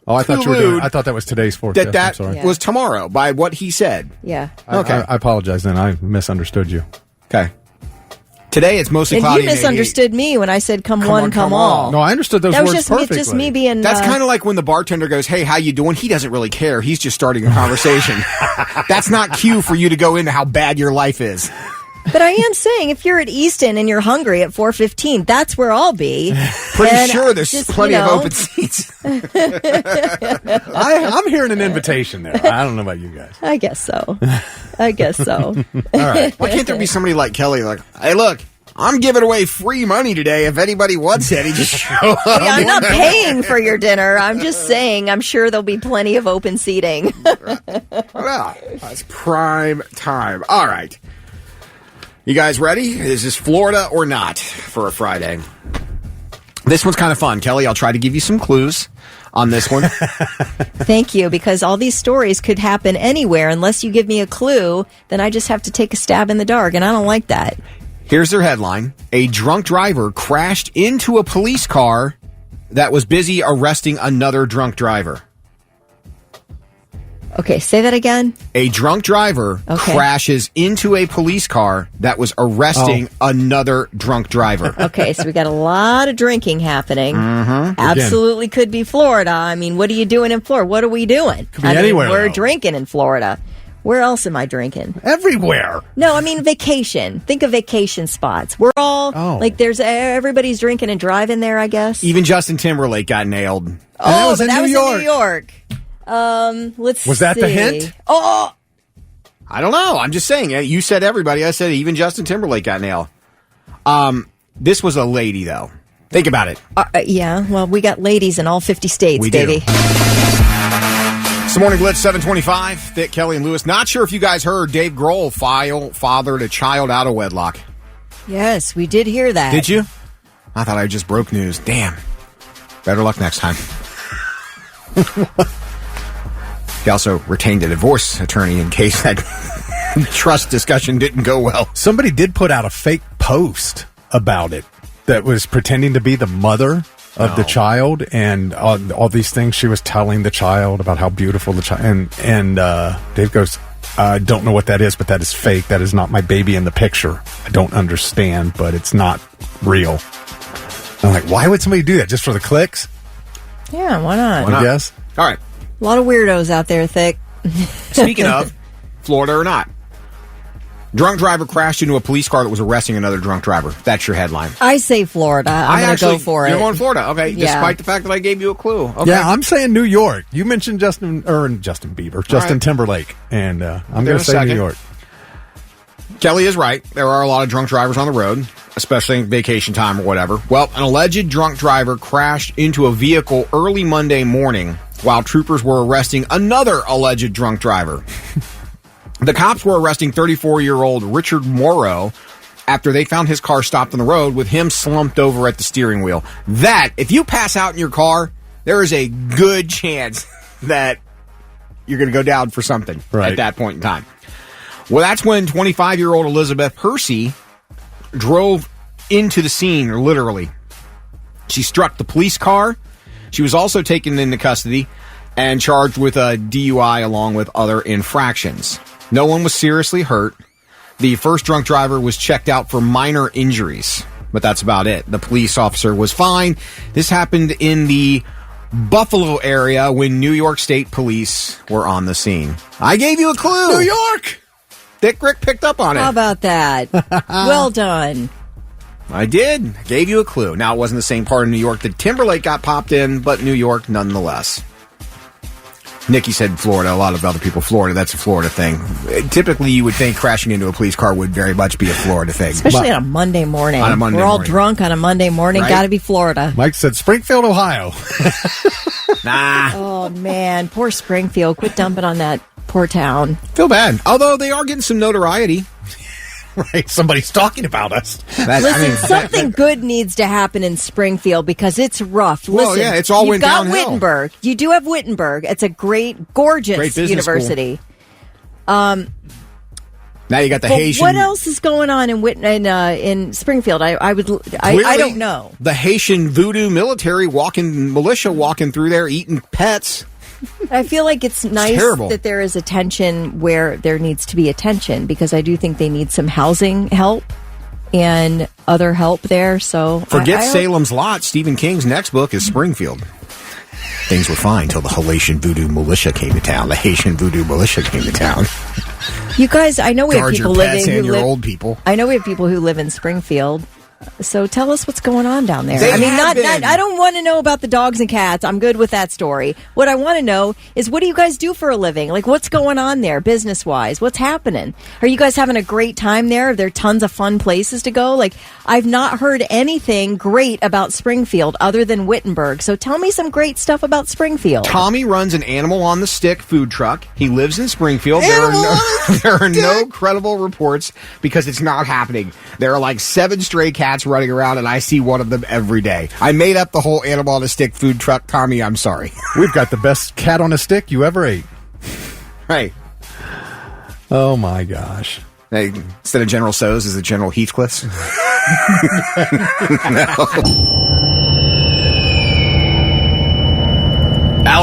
I thought you were doing. I thought that was today's forecast. that I'm sorry. was tomorrow by what he said. Yeah. Okay. I apologize then. I misunderstood you. Okay. Today it's mostly And cloudy. you misunderstood me when I said come one, come all. No, I understood those That was words just me, perfectly. just me being. That's kind of like when the bartender goes, hey, how you doing? He doesn't really care. He's just starting a conversation. That's not cue for you to go into how bad your life is. But I am saying, if you're at Easton and you're hungry at 4:15, that's where I'll be. Pretty And sure there's just, plenty you of know, open seats. I'm hearing an invitation there. I don't know about you guys. I guess so. I guess so. All right. Why can't there be somebody like Kelly like, hey, look, I'm giving away free money today. If anybody wants any, just show up. Yeah, I'm not paying for your dinner. I'm just saying, I'm sure there'll be plenty of open seating. Well, that's prime time. All right. You guys ready? Is this Florida or not for a Friday? This one's kind of fun. Kelly, I'll try to give you some clues on this one. Thank you, because all these stories could happen anywhere. Unless you give me a clue, then I just have to take a stab in the dark, and I don't like that. Here's their headline. A drunk driver crashed into a police car that was busy arresting another drunk driver. Okay, say that again. A drunk driver crashes into a police car that was arresting another drunk driver. Okay, so we got a lot of drinking happening. Absolutely could be Florida. I mean, what are you doing in Florida? What are we doing? Could be anywhere. We're drinking in Florida. Where else am I drinking? Everywhere. No, I mean vacation. Think of vacation spots. We're all everybody's drinking and driving there, I guess. Even Justin Timberlake got nailed. Oh, but that was in New York. Let's see. Was that the hint? Oh, I don't know. I'm just saying. You said everybody. I said even Justin Timberlake got nailed. This was a lady, though. Think about it. Yeah, well, we got ladies in all 50 states, we baby. Do. It's the Morning Blitz, 725. Thick, Kelly, and Lewis. Not sure if you guys heard Dave Grohl fathered a child out of wedlock. Yes, we did hear that. Did you? I thought I just broke news. Damn. Better luck next time. He also retained a divorce attorney in case that trust discussion didn't go well. Somebody did put out a fake post about it that was pretending to be the mother of the child, and all these things she was telling the child about how beautiful the child. And Dave goes, I don't know what that is, but that is fake. That is not my baby in the picture. I don't understand, but it's not real. I'm like, why would somebody do that? Just for the clicks? Yeah, why not? Why not? I guess. All right. A lot of weirdos out there, Thick. Speaking of, Florida or not, drunk driver crashed into a police car that was arresting another drunk driver. That's your headline. I say Florida. I'm going to go for it. You're going Florida. Okay, Yeah. Despite the fact that I gave you a clue. Okay. Yeah, I'm saying New York. You mentioned Justin Bieber, Justin Timberlake, and I'm going to say New York. Kelly is right. There are a lot of drunk drivers on the road, especially vacation time or whatever. Well, an alleged drunk driver crashed into a vehicle early Monday morning while troopers were arresting another alleged drunk driver. The cops were arresting 34-year-old Richard Morrow after they found his car stopped on the road with him slumped over at the steering wheel. That, if you pass out in your car, there is a good chance that you're going to go down for something at that point in time. Well, that's when 25-year-old Elizabeth Hersey drove into the scene, literally. She struck the police car. She was also taken into custody and charged with a DUI along with other infractions. No one was seriously hurt. The first drunk driver was checked out for minor injuries, but that's about it. The police officer was fine. This happened in the Buffalo area when New York State Police were on the scene. I gave you a clue. New York! Dick Rick picked up on it. How about that? Well done. I did. I gave you a clue. Now, it wasn't the same part of New York that Timberlake got popped in, but New York nonetheless. Nikki said Florida. A lot of other people, Florida. That's a Florida thing. Typically, you would think crashing into a police car would very much be a Florida thing. Especially on a Monday morning. On a Monday We're all morning. drunk on a Monday morning. Right? Got to be Florida. Mike said Springfield, Ohio. Nah. Oh, man. Poor Springfield. Quit dumping on that poor town. Feel bad. Although they are getting some notoriety. Right. Somebody's talking about us. Listen, something good needs to happen in Springfield because it's rough. Well, Listen, yeah, it's all you've went got downhill. Wittenberg. You do have Wittenberg. It's a gorgeous business university. Now you got the But Haitian. what else is going on in Springfield? I don't know. The Haitian voodoo militia walking through there eating pets. I feel like it's nice terrible. that there is attention where there needs to be attention because I do think they need some housing help and other help there. So Forget Salem's Lot. Stephen King's next book is Springfield. Things were fine till the Haitian voodoo militia came to town. The Haitian voodoo militia came to town. You guys, I know we have Guard people your pets living and who your live. old people. I know we have people who live in Springfield. So tell us what's going on down there. They I mean, have been. I don't want to know about the dogs and cats. I'm good with that story. What I want to know is what do you guys do for a living? Like, what's going on there business-wise? What's happening? Are you guys having a great time there? Are there tons of fun places to go? Like, I've not heard anything great about Springfield other than Wittenberg. So tell me some great stuff about Springfield. Tommy runs an Animal on the Stick food truck. He lives in Springfield. There are no credible reports because it's not happening. There are like 7 stray cats running around, and I see one of them every day. I made up the whole Animal on a Stick food truck. Tommy, I'm sorry. We've got the best cat on a stick you ever ate. Hey. Oh, my gosh. Hey, instead of General So's, is it General Heathcliff's? No.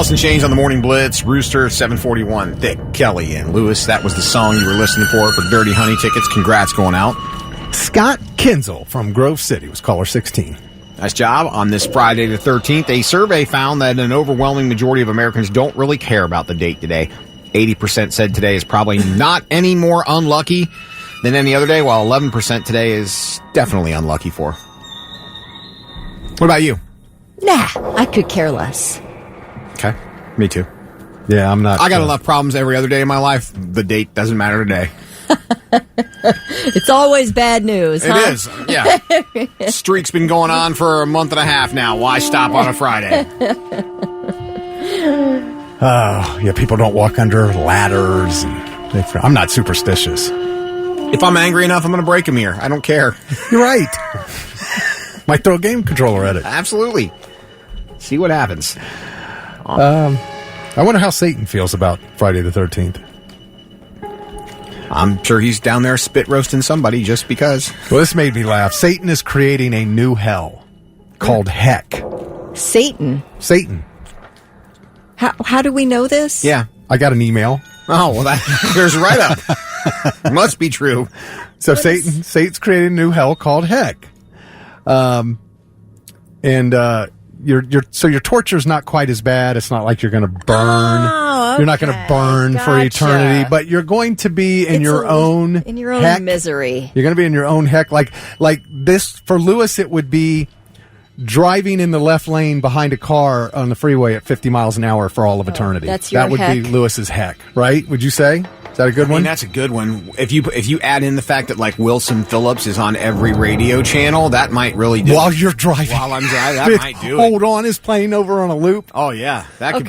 Alice in Chains on the Morning Blitz. Rooster, 741. Thick, Kelly, and Lewis. That was the song you were listening for Dirty Honey tickets. Congrats going out. Scott Kinzel from Grove City was caller 16. Nice job. On this Friday the 13th, a survey found that an overwhelming majority of Americans don't really care about the date today. 80% said today is probably not any more unlucky than any other day, while 11% today is definitely unlucky for. What about you? Nah, I could care less. Okay. Me too. Yeah, I'm not. I got enough problems every other day of my life. The date doesn't matter today. It's always bad news, huh? It is, yeah. Streak's been going on for a month and a half now. Why stop on a Friday? Yeah, people don't walk under ladders. I'm not superstitious. If I'm angry enough, I'm going to break them here. I don't care. You're right. Might throw a game controller at it. Absolutely. See what happens. I wonder how Satan feels about Friday the 13th. I'm sure he's down there spit roasting somebody just because. Well, this made me laugh. Satan is creating a new hell called Heck. Satan. How do we know this? Yeah. I got an email. Oh, well, there's right up. Must be true. So Satan's creating a new hell called Heck. Your torture's not quite as bad. It's not like you're going to burn. Oh, okay. You're not going to burn for eternity, but you're going to be in your own heck. Misery. You're going to be in your own heck. Like this for Lewis, it would be driving in the left lane behind a car on the freeway at 50 miles an hour for all of eternity. That's your That would heck. be Lewis's heck, right? Would you say? Is that a good one? That's a good one. If you add in the fact that like Wilson Phillips is on every radio channel, that might really do While it. you're driving. While I'm driving, that might do it. Hold on is playing over on a loop. Oh yeah, that could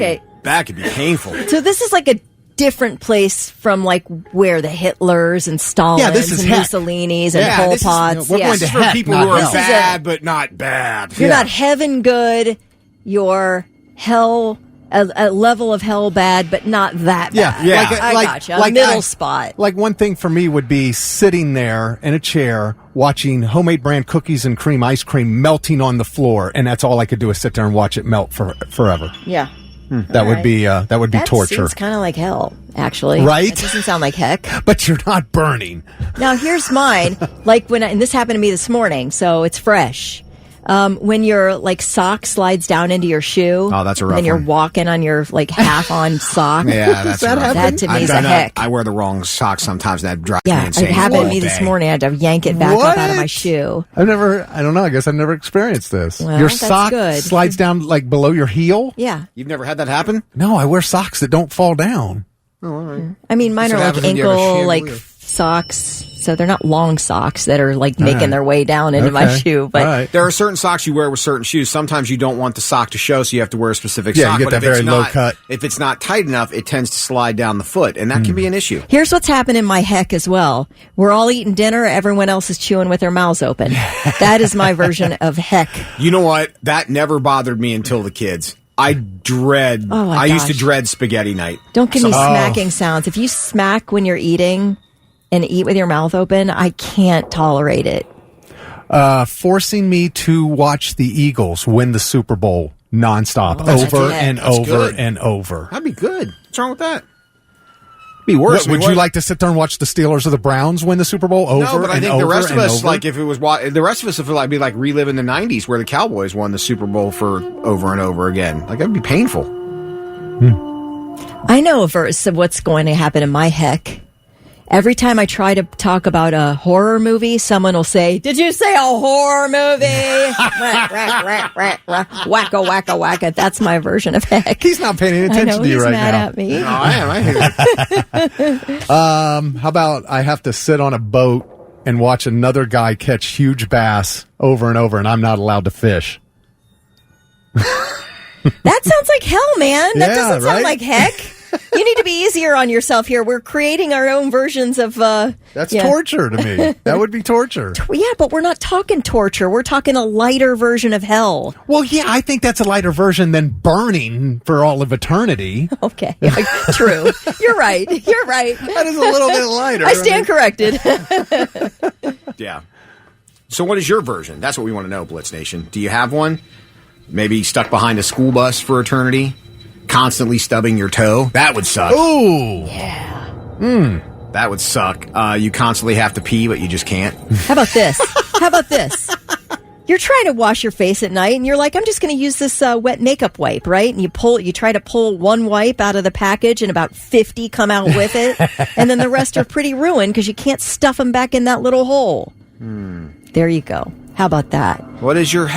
be painful. So this is like a different place from like where the Hitlers and Stalins this is and heck. Mussolinis and Pol Pots. we're going to For heck, people not who are hell. bad but not bad. You're not heaven good. You're hell, a level of hell bad, but not that bad. Yeah. I gotcha. A middle spot. Like one thing for me would be sitting there in a chair watching homemade brand cookies and cream ice cream melting on the floor, and that's all I could do is sit there and watch it melt forever. Yeah. That would be torture. Seems kind of like hell, actually. Right? That doesn't sound like heck. But you're not burning. Now, here's mine. Like and this happened to me this morning, so it's fresh. When your like sock slides down into your shoe. Oh, that's a rough And you're one. walking on your like half on sock. Yeah, that's that rough. That to me is a heck. I wear the wrong socks sometimes. That drives me Yeah, insane. it happened to me all this day. morning. I had to yank it back up out of my What? shoe. I don't know. I guess I've never experienced this. Well, your that's sock good. slides down like below your heel? Yeah. You've never had that happen? No, I wear socks that don't fall down. I mean, mine So are what like happens when you have a ankle like chandelier? socks. So they're not long socks that are like making right. their way down into my Okay. shoe. But All right. There are certain socks you wear with certain shoes. Sometimes you don't want the sock to show, so you have to wear a specific Yeah, you sock. get but that if it's very low not- cut. If it's not tight enough, it tends to slide down the foot, and that can be an issue. here's what's happened in my heck as well. We're all eating dinner. Everyone else is chewing with their mouths open. That is my version of heck. You know what? That never bothered me until the kids. I used to gosh. dread spaghetti night. Don't give me smacking sounds. If you smack when you're eating and eat with your mouth open, I can't tolerate it. Forcing me to watch the Eagles win the Super Bowl nonstop, over that's and That's over good. and over. That'd be good. What's wrong with that? Be worse. Would you like to sit there and watch the Steelers or the Browns win the Super Bowl over No, but I and think over the rest of and us, over? like if it was the rest of us, would like be like reliving the '90s where the Cowboys won the Super Bowl for over and over again. Like that'd be painful. I know a verse of what's going to happen in my heck. Every time I try to talk about a horror movie, someone will say, "Did you say a horror movie?" Wacka, wacka, wacka. That's my version of heck. He's not paying any I attention know to you he's right mad now. at me. No, I am. How about I have to sit on a boat and watch another guy catch huge bass over and over, and I'm not allowed to fish? That sounds like hell, man. That Yeah, doesn't sound right? like heck. You need to be easier on yourself here. We're creating our own versions of... That's torture to me. That would be torture. Yeah, but we're not talking torture. We're talking a lighter version of hell. Well, yeah, I think that's a lighter version than burning for all of eternity. Okay, true. You're right. You're right. That is a little bit lighter. I stand corrected. Yeah. So, what is your version? That's what we want to know, Blitz Nation. Do you have one? Maybe stuck behind a school bus for eternity? constantly stubbing your toe. That would suck. Ooh. Yeah. That would suck. You constantly have to pee, but you just can't. How about this? You're trying to wash your face at night, and you're like, I'm just going to use this wet makeup wipe, right? And you try to pull one wipe out of the package, and about 50 come out with it, and then the rest are pretty ruined because you can't stuff them back in that little hole. There you go. How about that? What is your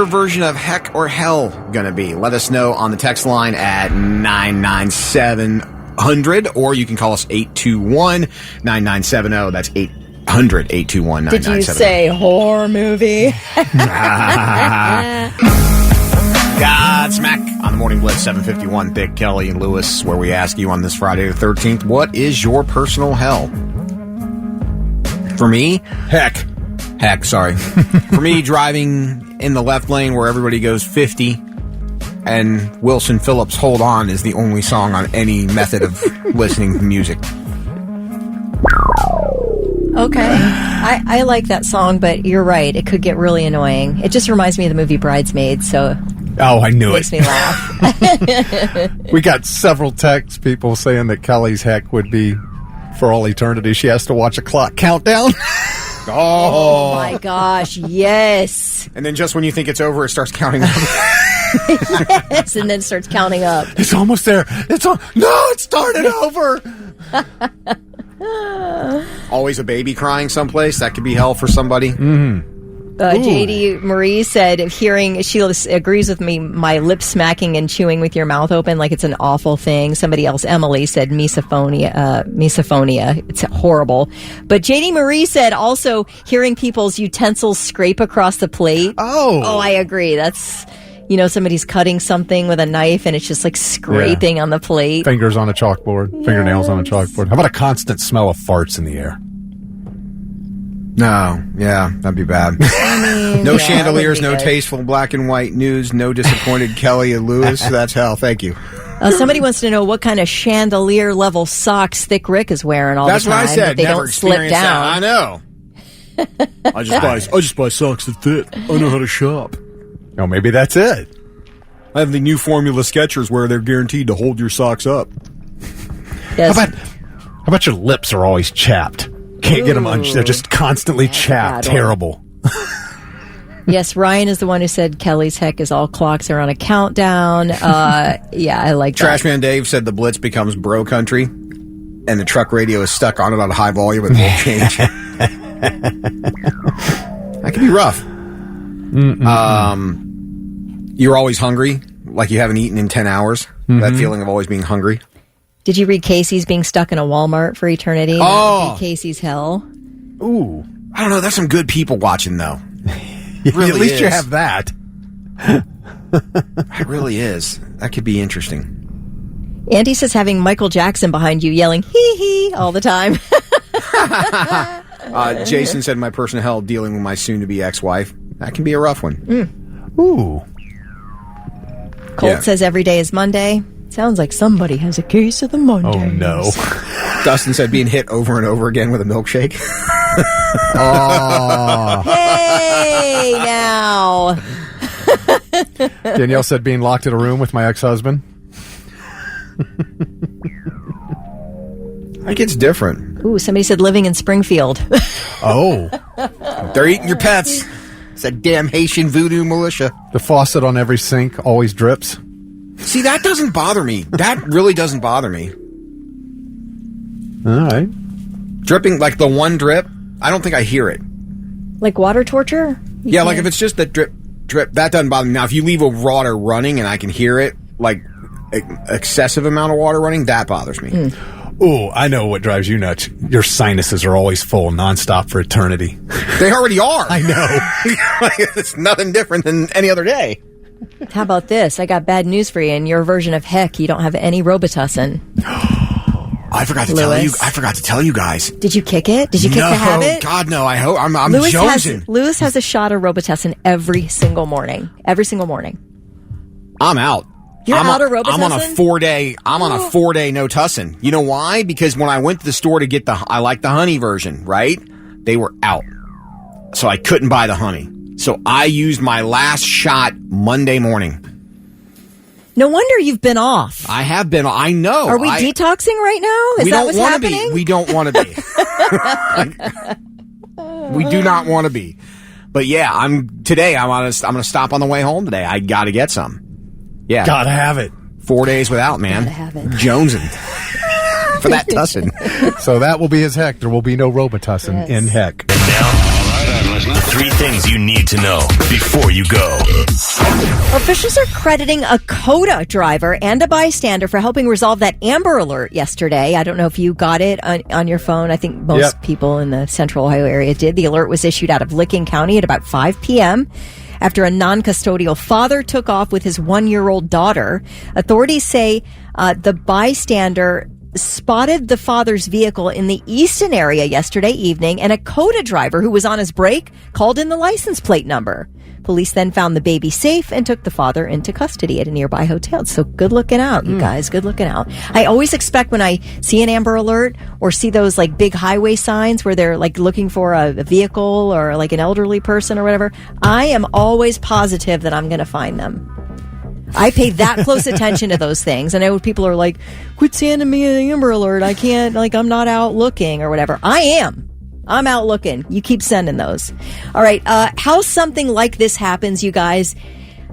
version of heck or hell gonna be? Let us know on the text line at 99700, or you can call us 821-9970. That's 800-821-9970. Did you say horror movie? Godsmack on the Morning Blitz 751. Thick, Kelly, and Lewis, where we ask you on this Friday the 13th, what is your personal hell? For me, heck, sorry. For me, driving in the left lane where everybody goes 50 and Wilson Phillips' Hold On is the only song on any method of listening to music. Okay. I like that song, but you're right. It could get really annoying. It just reminds me of the movie Bridesmaids, so... Oh, I knew makes it. Me laugh. We got several texts, people saying that Kelly's heck would be for all eternity. She has to watch a clock countdown. Oh my gosh, yes. And then just when you think it's over, it starts counting up. Yes, and then starts counting up. It's almost there. No, it started over. Always a baby crying someplace. That could be hell for somebody. JD Marie said, she agrees with me, my lip smacking and chewing with your mouth open like it's an awful thing. Somebody else, Emily, said misophonia. It's horrible. But JD Marie said also hearing people's utensils scrape across the plate. Oh, I agree. That's, somebody's cutting something with a knife and it's just like scraping on the plate. Fingers on a chalkboard, fingernails on a chalkboard. How about a constant smell of farts in the air? No, yeah, that'd be bad. No chandeliers, no tasteful black and white news, no disappointed Kelly and Lewis. That's hell. Thank you. Somebody wants to know what kind of chandelier level socks Thick Rick is wearing all the time. That's what I said. They Never don't slip down. That. I know. I just buy socks that fit. I know how to shop. Oh, maybe that's it. I have the new formula Skechers where they're guaranteed to hold your socks up. Yes. How about your lips are always chapped? Can't get them unched. They're just constantly chapped. Terrible. Yes, Ryan is the one who said Kelly's heck is all clocks are on a countdown. Yeah, I like that. Trashman Dave said the Blitz becomes bro country, and the truck radio is stuck on it on high volume and won't change. That could be rough. You're always hungry, like you haven't eaten in 10 hours. That feeling of always being hungry. Did you read Casey's being stuck in a Walmart for eternity? That would be Casey's hell. Ooh. I don't know. There's some good people watching, though. Really At least is. you have that. It really is. That could be interesting. Andy says having Michael Jackson behind you yelling hee hee all the time. Jason said my personal hell dealing with my soon-to-be ex-wife. That can be a rough one. Ooh. Colt says every day is Monday. Sounds like somebody has a case of the Mondays. Oh, no. Dustin said being hit over and over again with a milkshake. Oh. Hey, now. Danielle said being locked in a room with my ex-husband. I think it's different. Ooh, somebody said living in Springfield. Oh. They're eating your pets. It's that damn Haitian voodoo militia. The faucet on every sink always drips. See, that doesn't bother me. That really doesn't bother me. All right. Dripping, like the one drip, I don't think I hear it. Like water torture? Yeah, like if it's just that drip, that doesn't bother me. Now, if you leave a water running and I can hear it, like excessive amount of water running, that bothers me. Ooh, I know what drives you nuts. Your sinuses are always full nonstop for eternity. They already are. I know. It's nothing different than any other day. How about this? I got bad news for you. In your version of heck, you don't have any Robitussin. I forgot to tell you. I forgot to tell you guys. Did you kick it? Did you kick the habit? God, no. I hope I'm Lewis jonesing. Lewis has a shot of Robitussin every single morning. Every single morning. I'm out. You're out of Robitussin? I'm on a 4-day. I'm on a 4-day no tussin. You know why? Because when I went to the store to get I like the honey version, right? They were out, so I couldn't buy the honey. So I used my last shot Monday morning. No wonder you've been off. I have been. I know. Are we detoxing right now? Is that what's happening? We don't want to be. We do not want to be. But yeah, I'm going to stop on the way home today. I got to get some. Yeah. Gotta have it. 4 days without, man. Gotta have it. Jonesing. For that tussin. So that will be his heck. There will be no Robitussin in heck. And now, all right, I'm listening. 3 things you need to know before you go. Officials are crediting a CODA driver and a bystander for helping resolve that Amber Alert yesterday. I don't know if you got it on your phone. I think most people in the Central Ohio area did. The alert was issued out of Licking County at about 5 p.m. after a non-custodial father took off with his 1-year-old daughter. Authorities say the bystander spotted the father's vehicle in the Easton area yesterday evening, and a CODA driver who was on his break called in the license plate number. Police then found the baby safe and took the father into custody at a nearby hotel. So good looking out, you guys. Good looking out. I always expect when I see an Amber Alert or see those like big highway signs where they're like looking for a vehicle or like an elderly person or whatever, I am always positive that I'm going to find them. I pay that close attention to those things. I know people are like, quit sending me an Amber Alert. I can't, like, I'm not out looking or whatever. I am. I'm out looking. You keep sending those. All right. How something like this happens, you guys,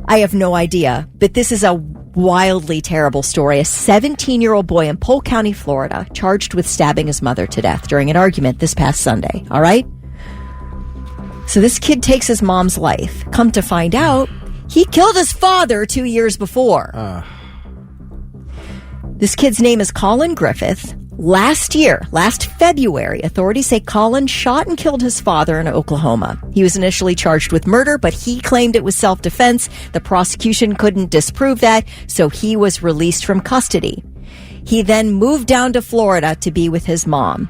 I have no idea. But this is a wildly terrible story. A 17-year-old boy in Polk County, Florida, charged with stabbing his mother to death during an argument this past Sunday. All right. So this kid takes his mom's life. Come to find out, he killed his father 2 years before. This kid's name is Colin Griffith. Last February, authorities say Colin shot and killed his father in Oklahoma. He was initially charged with murder, but he claimed it was self-defense. The prosecution couldn't disprove that, so he was released from custody. He then moved down to Florida to be with his mom.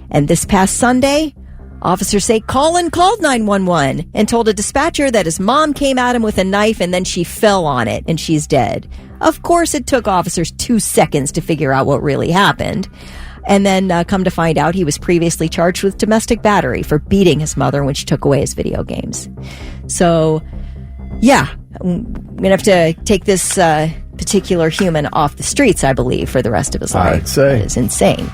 And this past Sunday, officers say Colin called 911 and told a dispatcher that his mom came at him with a knife and then she fell on it and she's dead. Of course, it took officers 2 seconds to figure out what really happened. And then come to find out he was previously charged with domestic battery for beating his mother when she took away his video games. So, yeah, I'm going to have to take this particular human off the streets, I believe, for the rest of his life. I'd say. That is insane.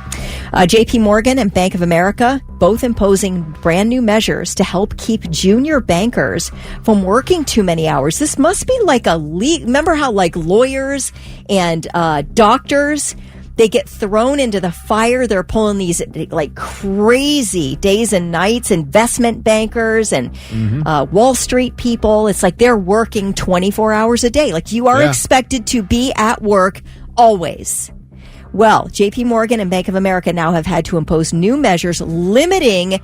JP Morgan and Bank of America both imposing brand new measures to help keep junior bankers from working too many hours. This must be like a remember how like lawyers and doctors, they get thrown into the fire. They're pulling these like crazy days and nights. Investment bankers and Wall Street people. It's like they're working 24 hours a day. Like you are expected to be at work always. Well, JP Morgan and Bank of America now have had to impose new measures limiting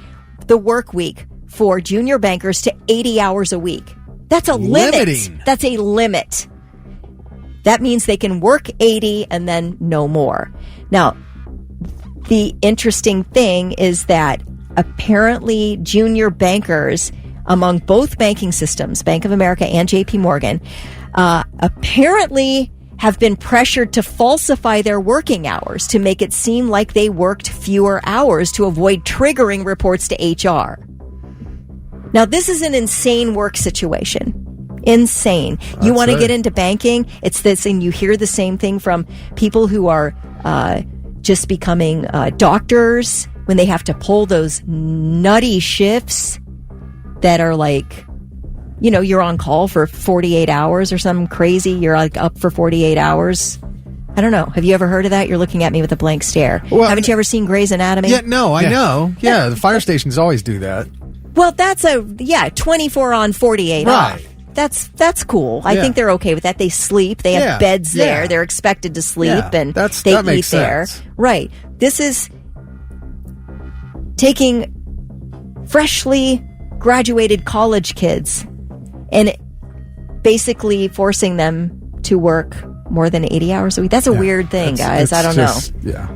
the work week for junior bankers to 80 hours a week. That's a limit. That's a limit. That means they can work 80 and then no more. Now, the interesting thing is that apparently junior bankers among both banking systems, Bank of America and JP Morgan, apparently have been pressured to falsify their working hours to make it seem like they worked fewer hours to avoid triggering reports to HR. Now, this is an insane work situation. Insane. You want to get into banking? It's this, and you hear the same thing from people who are just becoming doctors when they have to pull those nutty shifts that are like, you know, you're on call for 48 hours or something crazy. You're like up for 48 hours. I don't know. Have you ever heard of that? You're looking at me with a blank stare. Well, haven't you ever seen Grey's Anatomy? Yeah, no, I know. Yeah, the fire stations always do that. Well, that's 24 on, 48 off. That's cool. I think they're okay with that. They sleep. They have beds there. They're expected to sleep, and they eat there. Right. This is taking freshly graduated college kids and basically forcing them to work more than 80 hours a week. That's a weird thing, guys. I don't know. Yeah.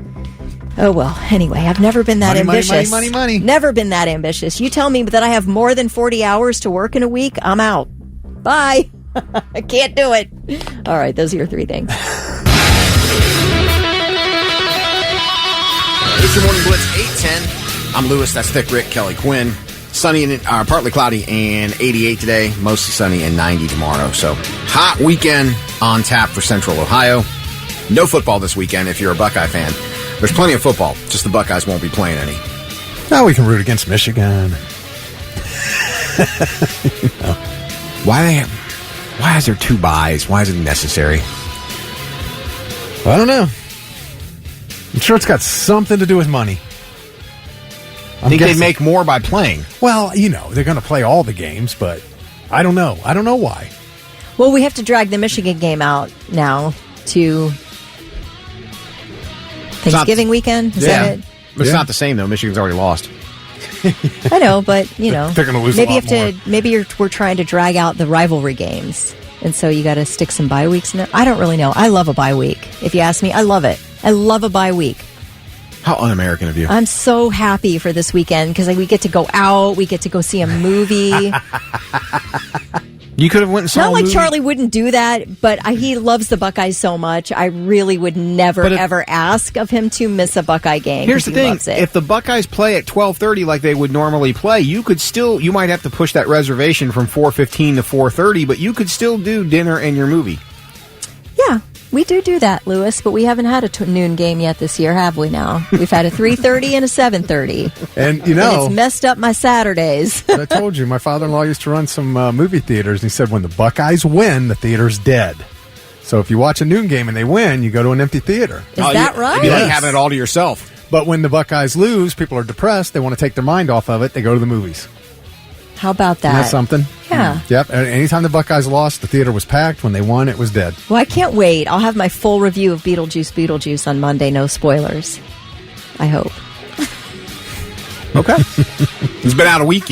Oh, well, anyway, I've never been that ambitious. Money. Never been that ambitious. You tell me that I have more than 40 hours to work in a week, I'm out. Bye. I can't do it. All right, those are your 3 things. It's your Morning Blitz, 8:10. I'm Lewis, that's Thick Rick, Kelly Quinn. Sunny and partly cloudy and 88 today. Mostly sunny and 90 tomorrow. So hot weekend on tap for Central Ohio. No football this weekend if you're a Buckeye fan. There's plenty of football. Just the Buckeyes won't be playing any. Now we can root against Michigan. Why is there 2 buys? Why is it necessary? Well, I don't know. I'm sure it's got something to do with money. I think they'd make more by playing. Well, they're going to play all the games, but I don't know. I don't know why. Well, we have to drag the Michigan game out now to Thanksgiving weekend. Is that it? It's not the same, though. Michigan's already lost. I know, but, They're going to lose a lot more. Maybe we're trying to drag out the rivalry games, and so you got to stick some bye weeks in there. I don't really know. I love a bye week. If you ask me, I love it. I love a bye week. How un-American of you. I'm so happy for this weekend because we get to go out. We get to go see a movie. You could have went and saw Not a like movie. Charlie wouldn't do that, but he loves the Buckeyes so much. I really would never, ever ask of him to miss a Buckeye game. Here's the thing. Loves it. If the Buckeyes play at 12:30 like they would normally play, you might have to push that reservation from 4:15 to 4:30, but you could still do dinner and your movie. Yeah. We do that, Lewis, but we haven't had a noon game yet this year, have we now? We've had a 3:30 and a 7:30. And, And it's messed up my Saturdays. I told you, my father-in-law used to run some movie theaters, and he said when the Buckeyes win, the theater's dead. So if you watch a noon game and they win, you go to an empty theater. Is that right? It'd be like having it all to yourself. But when the Buckeyes lose, people are depressed. They want to take their mind off of it. They go to the movies. How about that? Isn't that something? Yeah. Yep. Anytime the Buckeyes lost, the theater was packed. When they won, it was dead. Well, I can't wait. I'll have my full review of Beetlejuice on Monday. No spoilers. I hope. Okay. It's been out a week,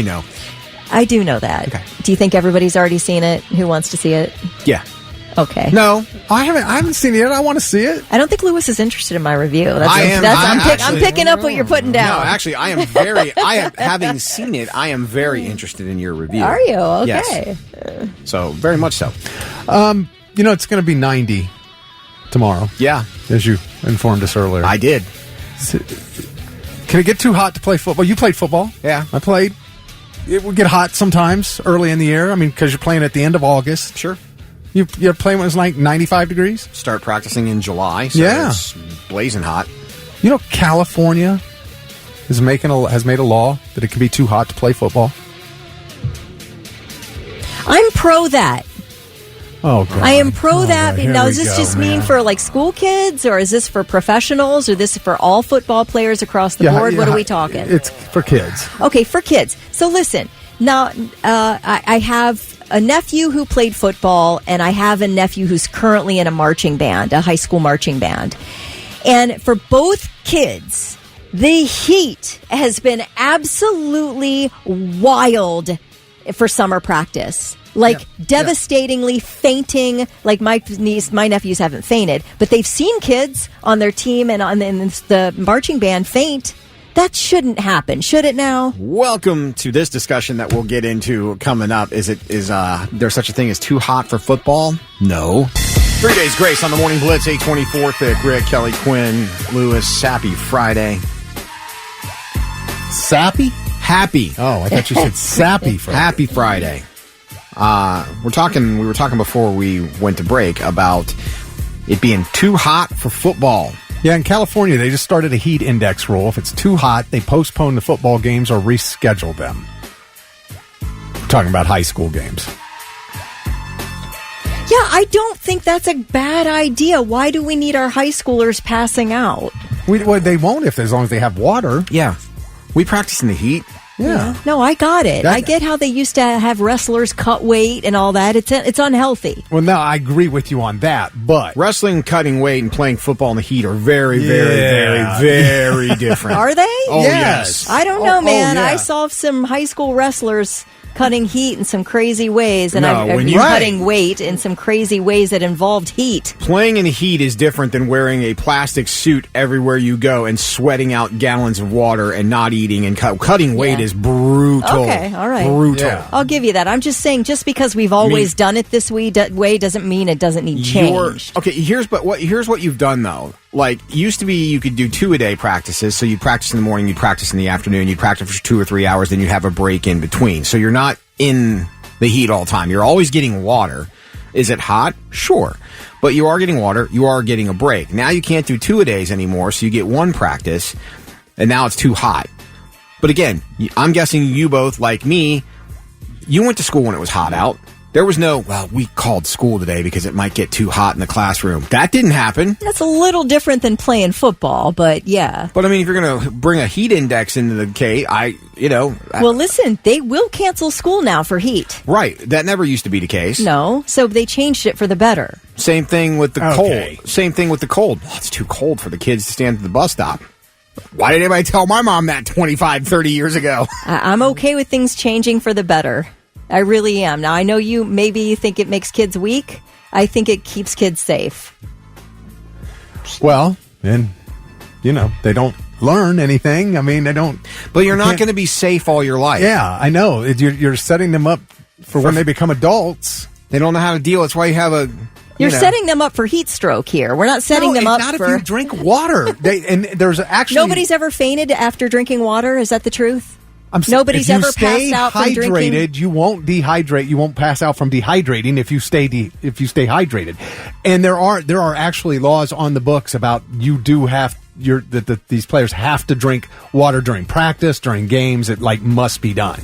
I do know that. Okay. Do you think everybody's already seen it? Who wants to see it? Yeah. Okay. No. I haven't seen it yet. I want to see it. I don't think Lewis is interested in my review. I'm picking up what you're putting down. No, actually, having seen it, I am very interested in your review. Are you? Okay. Yes. So, very much so. It's going to be 90 tomorrow. Yeah. As you informed us earlier. I did. Can it get too hot to play football? You played football. Yeah. I played. It would get hot sometimes early in the year. I mean, because you're playing at the end of August. Sure. You're playing when it's like 95 degrees? Start practicing in July, so it's blazing hot. California has made a law that it can be too hot to play football. I'm pro that. Oh, God. I am pro that. Here Now, we does this go, just man. mean for like school kids, or is this for professionals, or this for all football players across the board? What are we talking? It's for kids. Okay, for kids. So listen, now I have a nephew who played football, and I have a nephew who's currently in a marching band, a high school marching band. And for both kids, the heat has been absolutely wild for summer practice. Devastatingly fainting. Like my nephews haven't fainted, but they've seen kids on their team and in the marching band faint. That shouldn't happen, should it now? Welcome to this discussion that we'll get into coming up. Is there such a thing as too hot for football? No. 3 Days Grace on the Morning Blitz, 824 thick. Rick, Kelly, Quinn, Lewis. Happy Friday. Sappy? Happy. Oh, I thought you said sappy Friday. Happy Friday. We were talking before we went to break about it being too hot for football. Yeah, in California, they just started a heat index rule. If it's too hot, they postpone the football games or reschedule them. We're talking about high school games. Yeah, I don't think that's a bad idea. Why do we need our high schoolers passing out? They won't as long as they have water. Yeah. We practice in the heat. Yeah. No, I got it. I get how they used to have wrestlers cut weight and all that. It's unhealthy. Well, no, I agree with you on that, but Wrestling, cutting weight, and playing football in the heat are very, very, very different. Are they? Oh, yes. I don't know, man. yeah. I saw some high school wrestlers cutting heat in some crazy ways, and No, I'm when you- cutting weight in some crazy ways that involved heat. Playing in the heat is different than wearing a plastic suit everywhere you go and sweating out gallons of water and not eating and cutting weight Yeah. is brutal. Okay, all right. Brutal. Yeah. I'll give you that. I'm just saying, just because we've always done it this way doesn't mean it doesn't need change. Okay, here's what you've done though. Like, used to be you could do 2-a-day practices. So you'd practice in the morning, you'd practice in the afternoon, you'd practice for 2 or 3 hours, then you'd have a break in between. So you're not in the heat all the time. You're always getting water. Is it hot? Sure. But you are getting water, you are getting a break. Now you can't do 2-a-days anymore, so you get one practice, and now it's too hot. But again, I'm guessing you both, like me, you went to school when it was hot out. There was no, well, we called school today because it might get too hot in the classroom. That didn't happen. That's a little different than playing football, but yeah. But I mean, if you're going to bring a heat index into the case, Well, listen, they will cancel school now for heat. right. That never used to be the case. No, so they changed it for the better. Same thing with the Okay. cold. Same thing with the cold. Oh, it's too cold for the kids to stand at the bus stop. Why did anybody tell my mom that 25, 30 years ago? I'm okay with things changing for the better. I really am. Now, I know maybe you think it makes kids weak. I think it keeps kids safe. Well, and, they don't learn anything. I mean, they don't. But you're not can't- going to be safe all your life. Yeah, I know. You're setting them up for when they become adults. They don't know how to deal. That's why you have a... You're know. setting them up for heat stroke here. We're not setting them up not for... if you drink water. There's actually... Nobody's ever fainted after drinking water? Is that the truth? Nobody's if you ever stay passed out from drinking. hydrated, you won't dehydrate. You won't pass out from dehydrating if you stay hydrated. And there are actually laws on the books about you do have these players have to drink water during practice, during games. It must be done.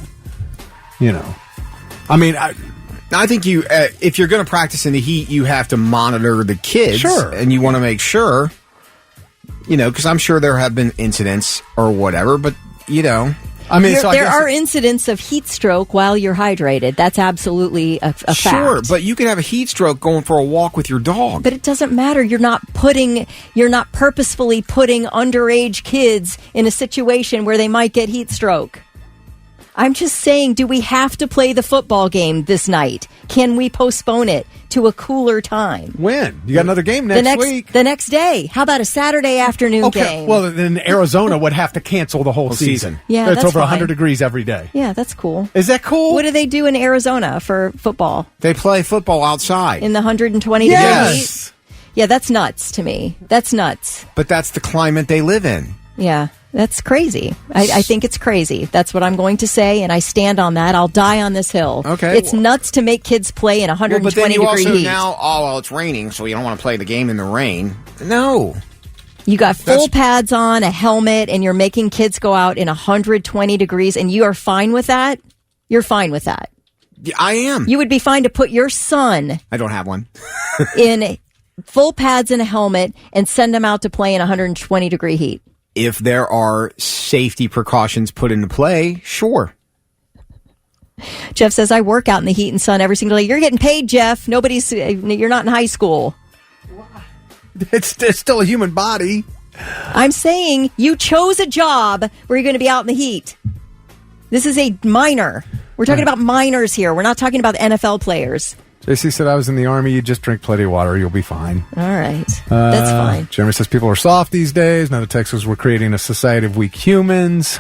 I mean, I think you, if you're going to practice in the heat, you have to monitor the kids. Sure. And you want to make sure, because I'm sure there have been incidents or whatever, but, I mean, so I there guess are incidents of heat stroke while you're hydrated. That's absolutely a fact. Sure, but you can have a heat stroke going for a walk with your dog. But it doesn't matter. You're not purposefully putting underage kids in a situation where they might get heat stroke. I'm just saying, do we have to play the football game this night? Can we postpone it to a cooler time? when you got another game next week. The next day. How about a Saturday afternoon game? Well, then Arizona would have to cancel the whole season. Yeah, it's that's over fine. 100 degrees every day. Yeah, that's cool. Is that cool? What do they do in Arizona for football? They play football outside. In the 120 Yes. degree heat? Yeah, that's nuts to me. That's nuts. But that's the climate they live in. Yeah, that's crazy. I think it's crazy. That's what I'm going to say, and I stand on that. I'll die on this hill. Okay. It's nuts to make kids play in 120 but then you degree also heat. now, it's raining, so you don't want to play the game in the rain. No. You got full That's- pads on, a helmet, and you're making kids go out in 120 degrees, and you are fine with that? You're fine with that. Yeah, I am. You would be fine to put your son I don't have one. in full pads and a helmet and send him out to play in 120 degree heat. If there are safety precautions put into play, sure. Jeff says, I work out in the heat and sun every single day. You're getting paid, Jeff. You're not in high school. It's still a human body. I'm saying you chose a job where you're going to be out in the heat. This is a minor. We're talking about minors here. We're not talking about NFL players. JC said, I was in the Army. You just drink plenty of water. You'll be fine. All right. That's fine. Jeremy says, people are soft these days. Another text says, we're creating a society of weak humans.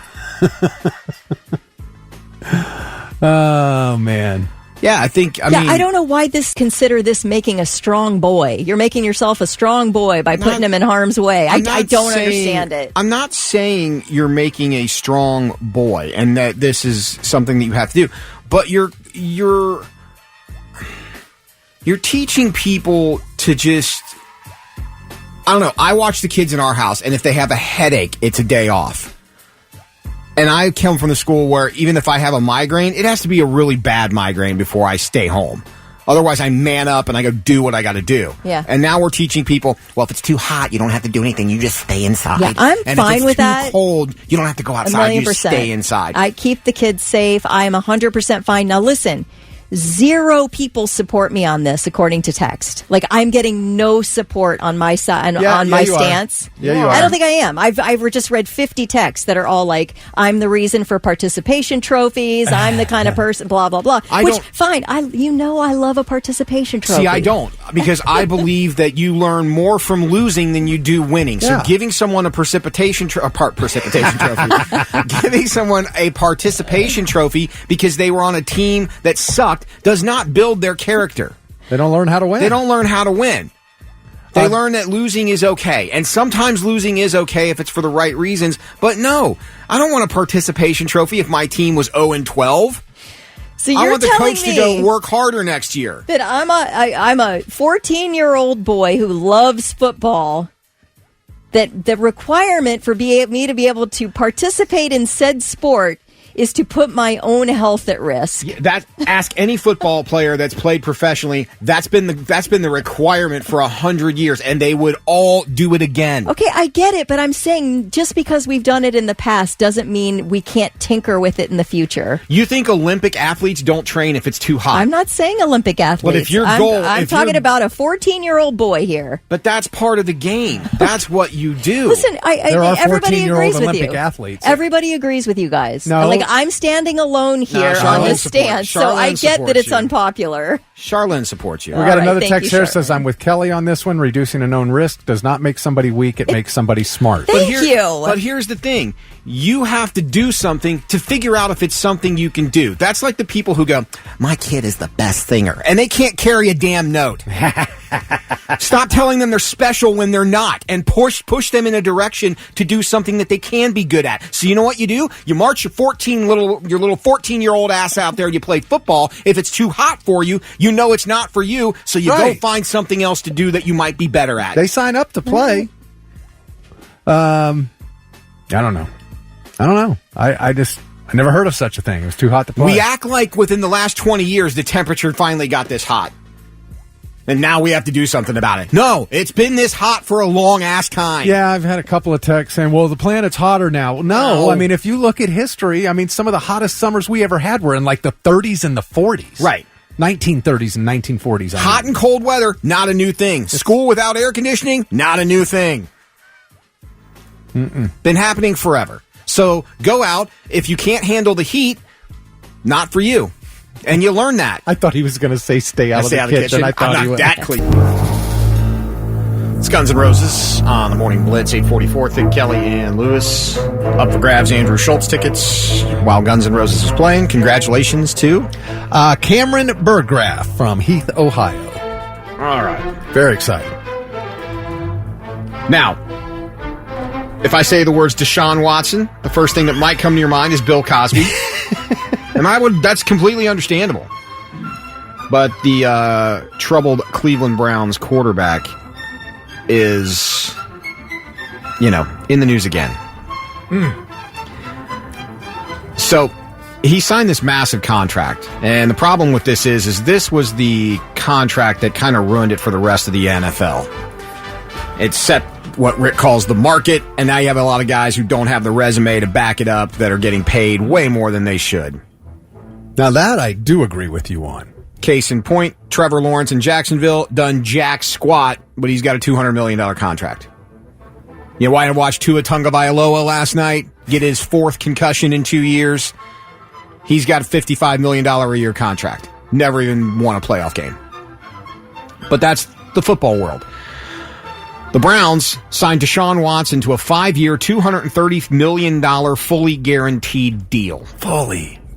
Oh, man. Yeah, I mean, I don't know why consider this making a strong boy. You're making yourself a strong boy by putting him in harm's way. I don't understand it. I'm not saying you're making a strong boy and that this is something that you have to do, but you're teaching people to just, I don't know. I watch the kids in our house, and if they have a headache, it's a day off. And I come from the school where even if I have a migraine, it has to be a really bad migraine before I stay home. Otherwise, I man up and I go do what I got to do. Yeah. And now we're teaching people, well, if it's too hot, you don't have to do anything. You just stay inside. Yeah, I'm and fine if it's with too that. cold, you don't have to go outside. You just stay inside. I keep the kids safe. I am 100% fine. Now, listen, 0 people support me on this, according to text. Like, I'm getting no support on my side, on my stance. Yeah, you are. I don't think I am. I've just read 50 texts that are all like, I'm the reason for participation trophies. I'm the kind of person, blah, blah, blah. Fine. I love a participation trophy. See, I don't, because I believe that you learn more from losing than you do winning. So giving someone a participation trophy, giving someone a participation trophy because they were on a team that sucked does not build their character. They don't learn how to win. They don't learn how to win. They learn that losing is okay. And sometimes losing is okay if it's for the right reasons. But no, I don't want a participation trophy if my team was 0-12. So I want the coach to go work harder next year. That I'm a 14-year-old boy who loves football. That the requirement for me to be able to participate in said sport is to put my own health at risk. Yeah, ask any football player that's played professionally. That's been the requirement for 100 years, and they would all do it again. Okay, I get it, but I'm saying just because we've done it in the past doesn't mean we can't tinker with it in the future. You think Olympic athletes don't train if it's too hot? I'm not saying Olympic athletes. But if your goal, I'm talking about a 14-year-old boy here. But that's part of the game. That's what you do. Listen, there are everybody agrees with Olympic you. athletes. Everybody agrees with you guys. No. Like, I'm standing alone here on this stance, so I get that it's unpopular. Charlene supports you. We got another text here says, I'm with Kelly on this one. Reducing a known risk does not make somebody weak. It makes somebody smart. Thank you. But here's the thing. You have to do something to figure out if it's something you can do. That's like the people who go, my kid is the best singer, and they can't carry a damn note. Stop telling them they're special when they're not, and push them in a direction to do something that they can be good at. So you know what you do? You march your little 14-year-old ass out there. You play football. If it's too hot for you, you know it's not for you. So you go find something else to do that you might be better at. They sign up to play. I don't know. I never heard of such a thing. It was too hot to play. We act like within the last 20 years the temperature finally got this hot. And now we have to do something about it. No, it's been this hot for a long-ass time. Yeah, I've had a couple of texts saying, well, the planet's hotter now. No, I mean, if you look at history, I mean, some of the hottest summers we ever had were in like the 30s and the 40s. Right. 1930s and 1940s. Hot and cold weather, not a new thing. School without air conditioning, not a new thing. Been happening forever. So go out. If you can't handle the heat, not for you. And you learn that. I thought he was going to say stay out of the kitchen. I thought I'm he not would. that clean. It's Guns N' Roses on the Morning Blitz, 844. Thick Kelly and Lewis. Up for grabs, Andrew Schultz tickets while Guns N' Roses is playing. Congratulations to Cameron Burgraff from Heath, Ohio. All right. Very excited. Now, if I say the words Deshaun Watson, the first thing that might come to your mind is Bill Cosby. And that's completely understandable. But the troubled Cleveland Browns quarterback is, in the news again. So he signed this massive contract. And the problem with this is this was the contract that kind of ruined it for the rest of the NFL. It set what Rick calls the market, and now you have a lot of guys who don't have the resume to back it up that are getting paid way more than they should. Now that I do agree with you on. Case in point, Trevor Lawrence in Jacksonville done jack squat, but he's got a $200 million contract. You want to watch Tua Tagovailoa last night get his 4th concussion in 2 years? He's got a $55 million a year contract. Never even won a playoff game. But that's the football world. The Browns signed Deshaun Watson to a 5-year, $230 million fully guaranteed deal.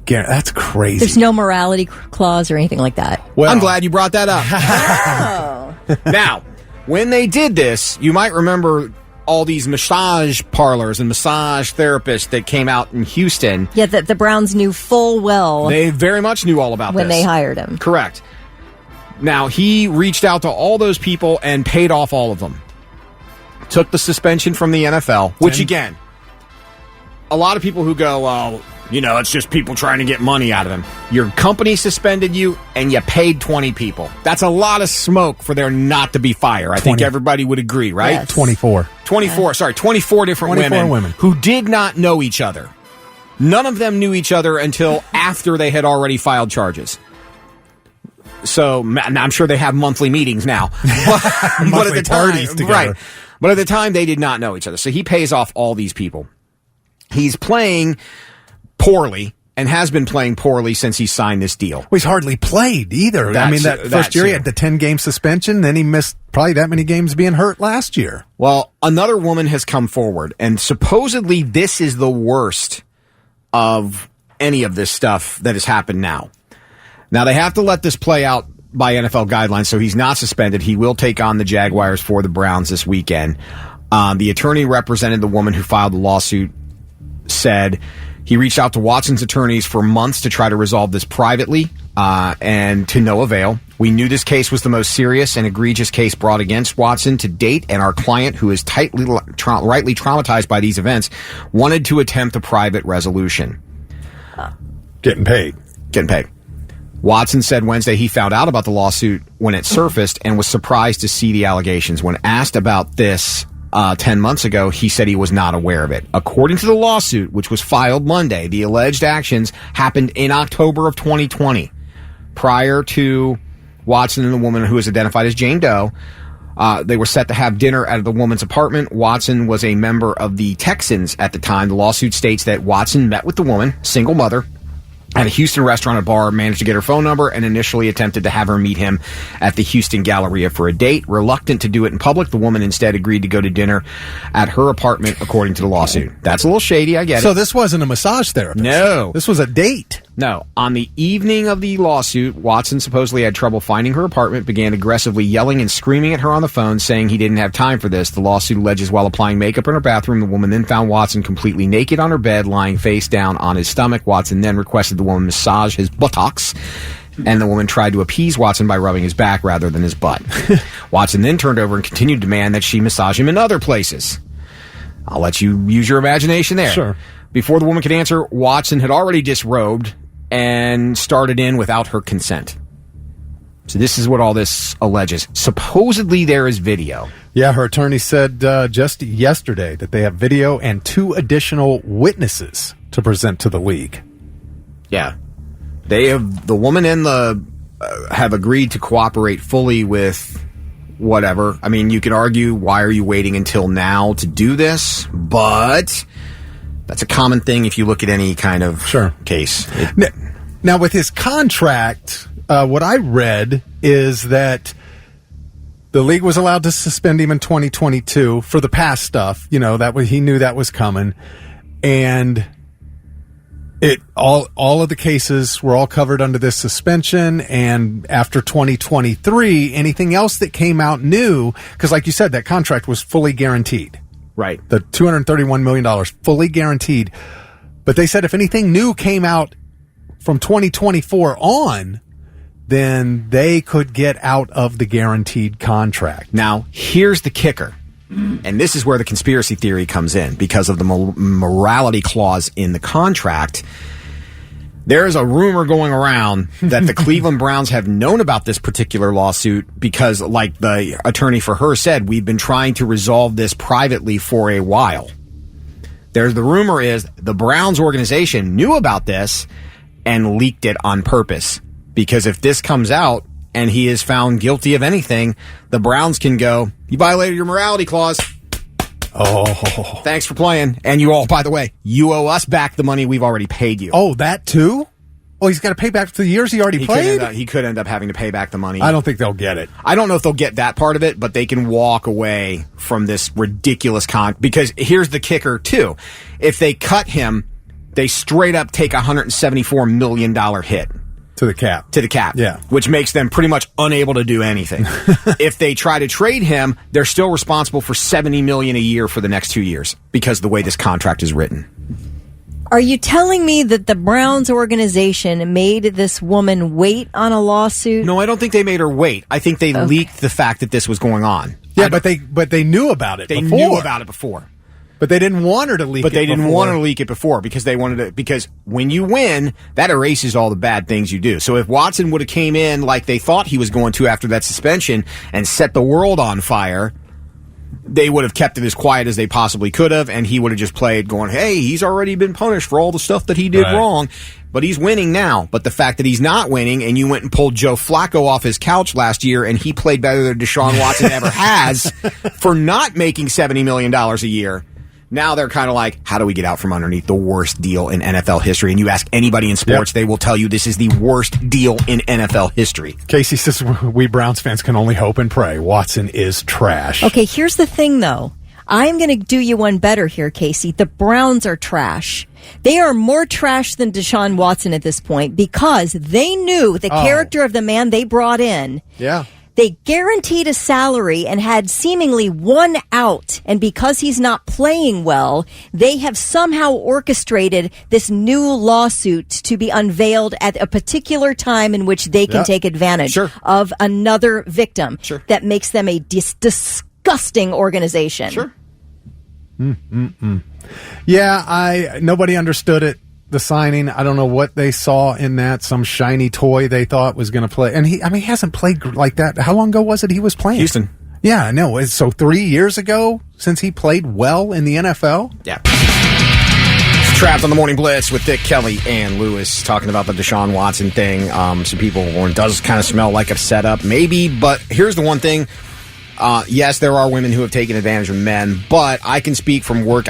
That's crazy. There's no morality clause or anything like that. Well, I'm glad you brought that up. Now, when they did this, you might remember all these massage parlors and massage therapists that came out in Houston. Yeah, that the Browns knew full well. They very much knew all about when this. They hired him. Correct. Now, he reached out to all those people and paid off all of them. Took the suspension from the NFL, which, again, a lot of people who go, well, it's just people trying to get money out of him. Your company suspended you, and you paid 20 people. That's a lot of smoke for there not to be fire. I think everybody would agree, right? Yes. 24 different women who did not know each other. None of them knew each other until after they had already filed charges. So I'm sure they have monthly meetings now. But at the time, parties together. Right. But at the time, they did not know each other. So he pays off all these people. He's playing poorly and has been playing poorly since he signed this deal. Well, he's hardly played either. That first year he had the 10-game suspension, then he missed probably that many games being hurt last year. Well, another woman has come forward, and supposedly this is the worst of any of this stuff that has happened now. Now, they have to let this play out by NFL guidelines, so he's not suspended. He will take on the Jaguars for the Browns this weekend. The attorney represented the woman who filed the lawsuit, said he reached out to Watson's attorneys for months to try to resolve this privately, and to no avail. We knew this case was the most serious and egregious case brought against Watson to date, and our client, who is rightly traumatized by these events, wanted to attempt a private resolution. Getting paid. Watson said Wednesday he found out about the lawsuit when it surfaced and was surprised to see the allegations. When asked about this 10 months ago, he said he was not aware of it. According to the lawsuit, which was filed Monday, the alleged actions happened in October of 2020. Prior to Watson and the woman who is identified as Jane Doe, they were set to have dinner at the woman's apartment. Watson was a member of the Texans at the time. The lawsuit states that Watson met with the woman, single mother, at a Houston restaurant or bar, managed to get her phone number, and initially attempted to have her meet him at the Houston Galleria for a date. Reluctant to do it in public, the woman instead agreed to go to dinner at her apartment, according to the lawsuit. That's a little shady, I get it. So this wasn't a massage therapist? No. This was a date? No. On the evening of the lawsuit, Watson supposedly had trouble finding her apartment, began aggressively yelling and screaming at her on the phone, saying he didn't have time for this. The lawsuit alleges while applying makeup in her bathroom, the woman then found Watson completely naked on her bed, lying face down on his stomach. Watson then requested the woman massage his buttocks, and the woman tried to appease Watson by rubbing his back rather than his butt. Watson then turned over and continued to demand that she massage him in other places. I'll let you use your imagination there. Sure. Before the woman could answer, Watson had already disrobed and started in without her consent. So this is what all this alleges. Supposedly there is video. Yeah, her attorney said just yesterday that they have video and 2 additional witnesses to present to the league. Yeah. They have, the woman and the have agreed to cooperate fully with whatever. I mean, you can argue, why are you waiting until now to do this? But that's a common thing if you look at any kind of case. Now, with his contract, what I read is that the league was allowed to suspend him in 2022 for the past stuff. You know, that he knew that was coming, and all of the cases were all covered under this suspension. And after 2023, anything else that came out new, because like you said, that contract was fully guaranteed. Right. The $231 million fully guaranteed. But they said if anything new came out from 2024 on, then they could get out of the guaranteed contract. Now, here's the kicker. And this is where the conspiracy theory comes in because of the morality clause in the contract. There is a rumor going around that the Cleveland Browns have known about this particular lawsuit because, like the attorney for her said, we've been trying to resolve this privately for a while. The rumor is the Browns organization knew about this and leaked it on purpose. Because if this comes out and he is found guilty of anything, the Browns can go, you violated your morality clause. Oh. Thanks for playing. And you all, by the way, you owe us back the money we've already paid you. Oh, that too? Oh, he's got to pay back for the years he already played? He could end up having to pay back the money. I don't think they'll get it. I don't know if they'll get that part of it, but they can walk away from this ridiculous because here's the kicker, too. If they cut him, they straight up take a $174 million hit. To the cap. Yeah. Which makes them pretty much unable to do anything. If they try to trade him, they're still responsible for $70 million a year for the next 2 years because of the way this contract is written. Are you telling me that the Browns organization made this woman wait on a lawsuit? No, I don't think they made her wait. I think they leaked the fact that this was going on. Yeah, but they knew about it before. They knew about it before. But they didn't want her to leak it before. But they didn't want her to leak it before because they wanted to, because when you win, that erases all the bad things you do. So if Watson would have came in like they thought he was going to after that suspension and set the world on fire, they would have kept it as quiet as they possibly could have, and he would have just played going, hey, he's already been punished for all the stuff that he did wrong, but he's winning now. But the fact that he's not winning, and you went and pulled Joe Flacco off his couch last year, and he played better than Deshaun Watson ever has for not making $70 million a year. Now they're kind of like, how do we get out from underneath the worst deal in NFL history? And you ask anybody in sports, they will tell you this is the worst deal in NFL history. Casey says we Browns fans can only hope and pray. Watson is trash. Okay, here's the thing, though. I'm going to do you one better here, Casey. The Browns are trash. They are more trash than Deshaun Watson at this point because they knew the character of the man they brought in. Yeah. They guaranteed a salary and had seemingly one out. And because he's not playing well, they have somehow orchestrated this new lawsuit to be unveiled at a particular time in which they can take advantage of another victim that makes them a disgusting organization. Sure. Yeah, nobody understood it. The signing, I don't know what they saw in that, some shiny toy they thought was going to play. And he hasn't played like that. How long ago was it he was playing? Houston. Yeah, I know. So 3 years ago since he played well in the NFL? Yeah. It's Trapped on the Morning Blitz with Dick, Kelly, and Lewis talking about the Deshaun Watson thing. Some people, it does kind of smell like a setup, maybe, but here's the one thing. Yes, there are women who have taken advantage of men, but I can speak from work.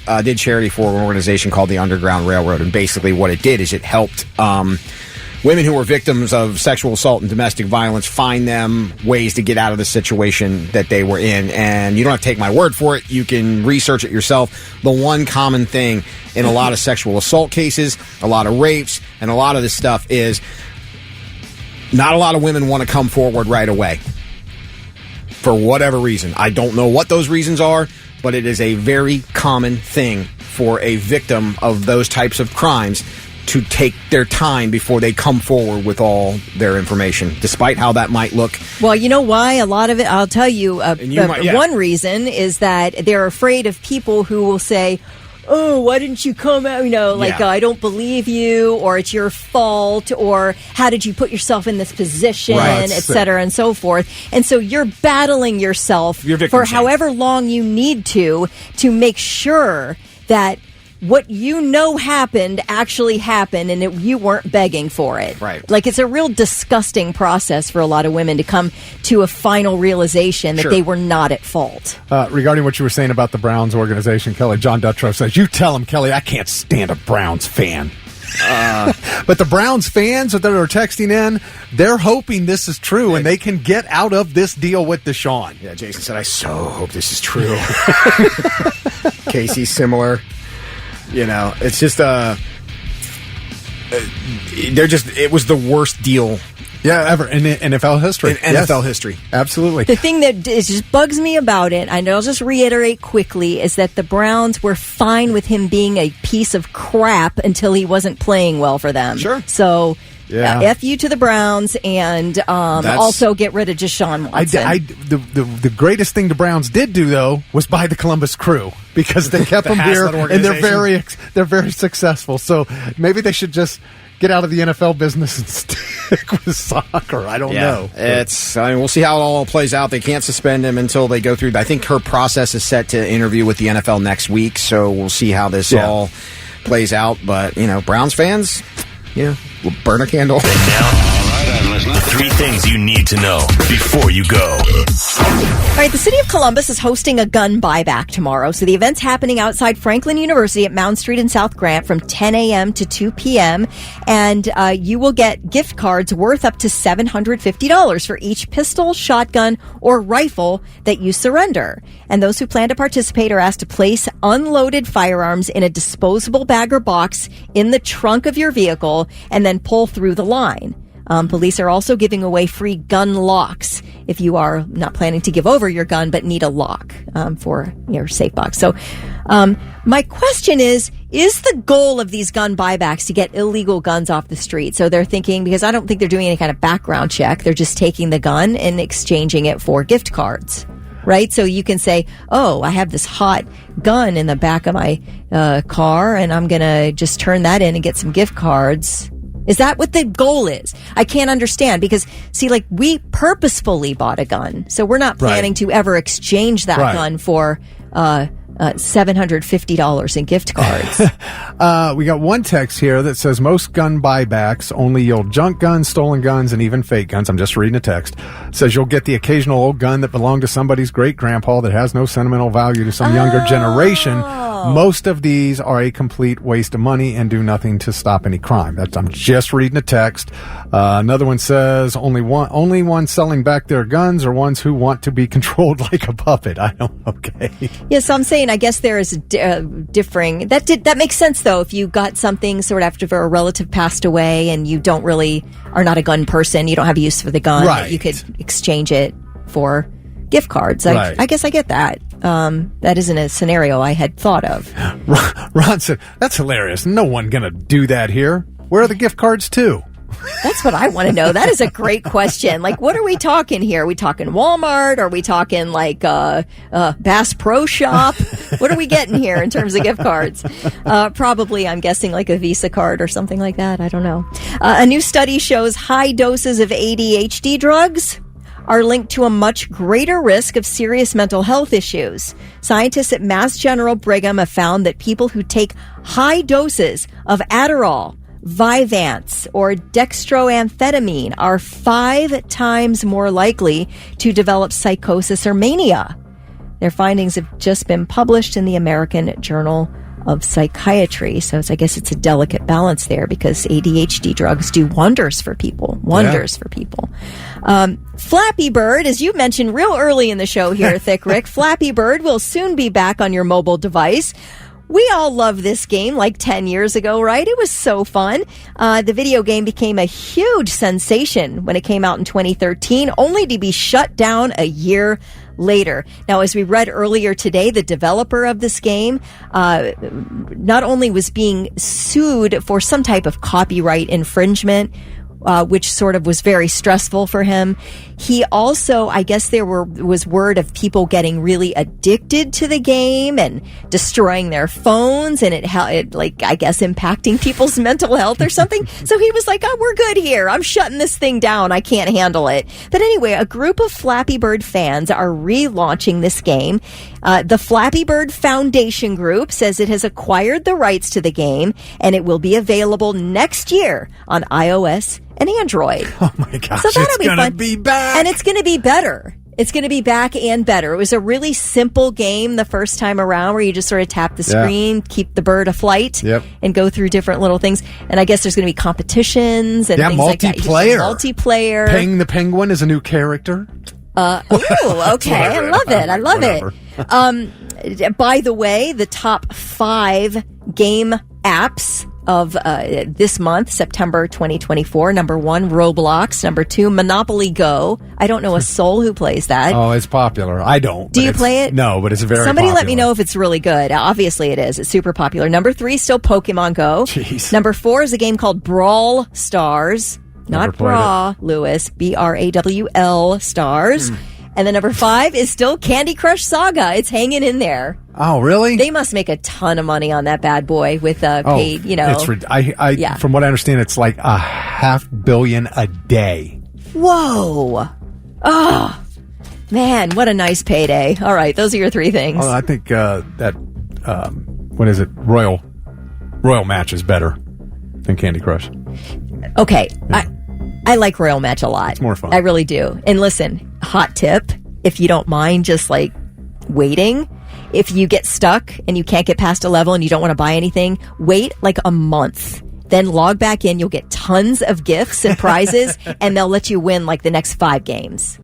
I did charity for an organization called the Underground Railroad, and basically what it did is it helped women who were victims of sexual assault and domestic violence find them ways to get out of the situation that they were in. And you don't have to take my word for it. You can research it yourself. The one common thing in a lot of sexual assault cases, a lot of rapes, and a lot of this stuff is not a lot of women want to come forward right away for whatever reason. I don't know what those reasons are, but it is a very common thing for a victim of those types of crimes to take their time before they come forward with all their information, despite how that might look. Well, you know why? A lot of it, I'll tell you, one reason is that they're afraid of people who will say, oh, why didn't you come out? I don't believe you, or it's your fault, or how did you put yourself in this position, et cetera, and so forth. And so you're battling yourself for however long you need to make sure that what you know happened actually happened and you weren't begging for it. Right. Like, it's a real disgusting process for a lot of women to come to a final realization that they were not at fault. Regarding what you were saying about the Browns organization, Kelly, John Dutrow says, you tell him, Kelly, I can't stand a Browns fan. But the Browns fans that are texting in, they're hoping this is true and they can get out of this deal with Deshaun. Yeah, Jason said, I so hope this is true. Casey's similar. It's just it was the worst deal ever in NFL history. In NFL history. Absolutely. The thing that just bugs me about it, and I'll just reiterate quickly, is that the Browns were fine with him being a piece of crap until he wasn't playing well for them. Sure. So F you to the Browns, and also get rid of Deshaun Watson. The greatest thing the Browns did do, though, was buy the Columbus Crew, because they kept them here, and they're very successful. So maybe they should just get out of the NFL business and stick with soccer. I don't know. We'll see how it all plays out. They can't suspend him until they go through. I think her process is set to interview with the NFL next week, so we'll see how this all plays out. But, Browns fans, we'll burn a candle. And now, three things you need to know before you go. All right, the city of Columbus is hosting a gun buyback tomorrow. So the event's happening outside Franklin University at Mound Street in South Grant from 10 a.m. to 2 p.m. And you will get gift cards worth up to $750 for each pistol, shotgun, or rifle that you surrender. And those who plan to participate are asked to place unloaded firearms in a disposable bag or box in the trunk of your vehicle and then pull through the line. Police are also giving away free gun locks if you are not planning to give over your gun but need a lock for your safe box. So my question is the goal of these gun buybacks to get illegal guns off the street? So they're thinking, because I don't think they're doing any kind of background check, they're just taking the gun and exchanging it for gift cards. Right? So you can say, oh, I have this hot gun in the back of my car, and I'm going to just turn that in and get some gift cards. Is that what the goal is? I can't understand because, see, like, we purposefully bought a gun, so we're not planning to ever exchange that gun for $750 in gift cards. We got one text here that says most gun buybacks only yield junk guns, stolen guns, and even fake guns. I'm just reading a text. It says you'll get the occasional old gun that belonged to somebody's great-grandpa that has no sentimental value to some younger generation. Most of these are a complete waste of money and do nothing to stop any crime. I'm just reading a text. Another one says only ones selling back their guns are ones who want to be controlled like a puppet. Okay. Yes, so I'm saying I guess there is differing. That makes sense though. If you got something sort of after a relative passed away and you don't really are not a gun person, you don't have use for the gun, that you could exchange it for gift cards. I guess I get that. That isn't a scenario I had thought of. Ron said, that's hilarious. No one gonna do that here. Where are the gift cards to? That's what I want to know. That is a great question. Like, what are we talking here? Are we talking Walmart? Are we talking like Bass Pro Shop? What are we getting here in terms of gift cards? Probably, I'm guessing like a Visa card or something like that. I don't know. A new study shows high doses of ADHD drugs are linked to a much greater risk of serious mental health issues. Scientists at Mass General Brigham have found that people who take high doses of Adderall, Vyvanse, or dextroamphetamine are 5 times more likely to develop psychosis or mania. Their findings have just been published in the American Journal of Psychiatry. So I guess it's a delicate balance there because ADHD drugs do wonders for people. For people. Flappy Bird, as you mentioned real early in the show here, Thick Rick, Flappy Bird will soon be back on your mobile device. We all loved this game like 10 years ago, right? It was so fun. The video game became a huge sensation when it came out in 2013, only to be shut down a year later. Now, as we read earlier today, the developer of this game not only was being sued for some type of copyright infringement, which sort of was very stressful for him. He also, I guess was word of people getting really addicted to the game and destroying their phones and it I guess impacting people's mental health or something. So he was like, oh, we're good here. I'm shutting this thing down. I can't handle it. But anyway, a group of Flappy Bird fans are relaunching this game. The Flappy Bird Foundation Group says it has acquired the rights to the game and it will be available next year on iOS and Android. Oh my gosh, so it's going to be back. And it's going to be better. It's going to be back and better. It was a really simple game the first time around where you just sort of tap the screen, keep the bird aflight, and go through different little things. And I guess there's going to be competitions and things like that. Multiplayer. Peng the Penguin is a new character. Okay. I love it. By the way, the top 5 game apps of this month, September 2024. Number 1, Roblox. Number 2, Monopoly Go. I don't know a soul who plays that. Oh, it's popular. I don't. Do you play it? No, but it's very Somebody popular. Let me know if it's really good. Obviously it is. It's super popular. Number 3, still Pokemon Go. Jeez. Number 4 is a game called Brawl Stars. Not Bra, Lewis. BRAWL Stars. And then number 5 is still Candy Crush Saga. It's hanging in there. Oh, really? They must make a ton of money on that bad boy with paid, It's from what I understand, it's like $500 million a day. Whoa. Oh, man, what a nice payday. All right, those are your 3 things. Oh, I think what is it? Royal Match is better than Candy Crush. Okay, yeah. I like Royal Match a lot. It's more fun. I really do. And listen, hot tip, if you don't mind just like waiting, if you get stuck and you can't get past a level and you don't want to buy anything, wait like a month. Then log back in. You'll get tons of gifts and prizes and they'll let you win like the next 5 games.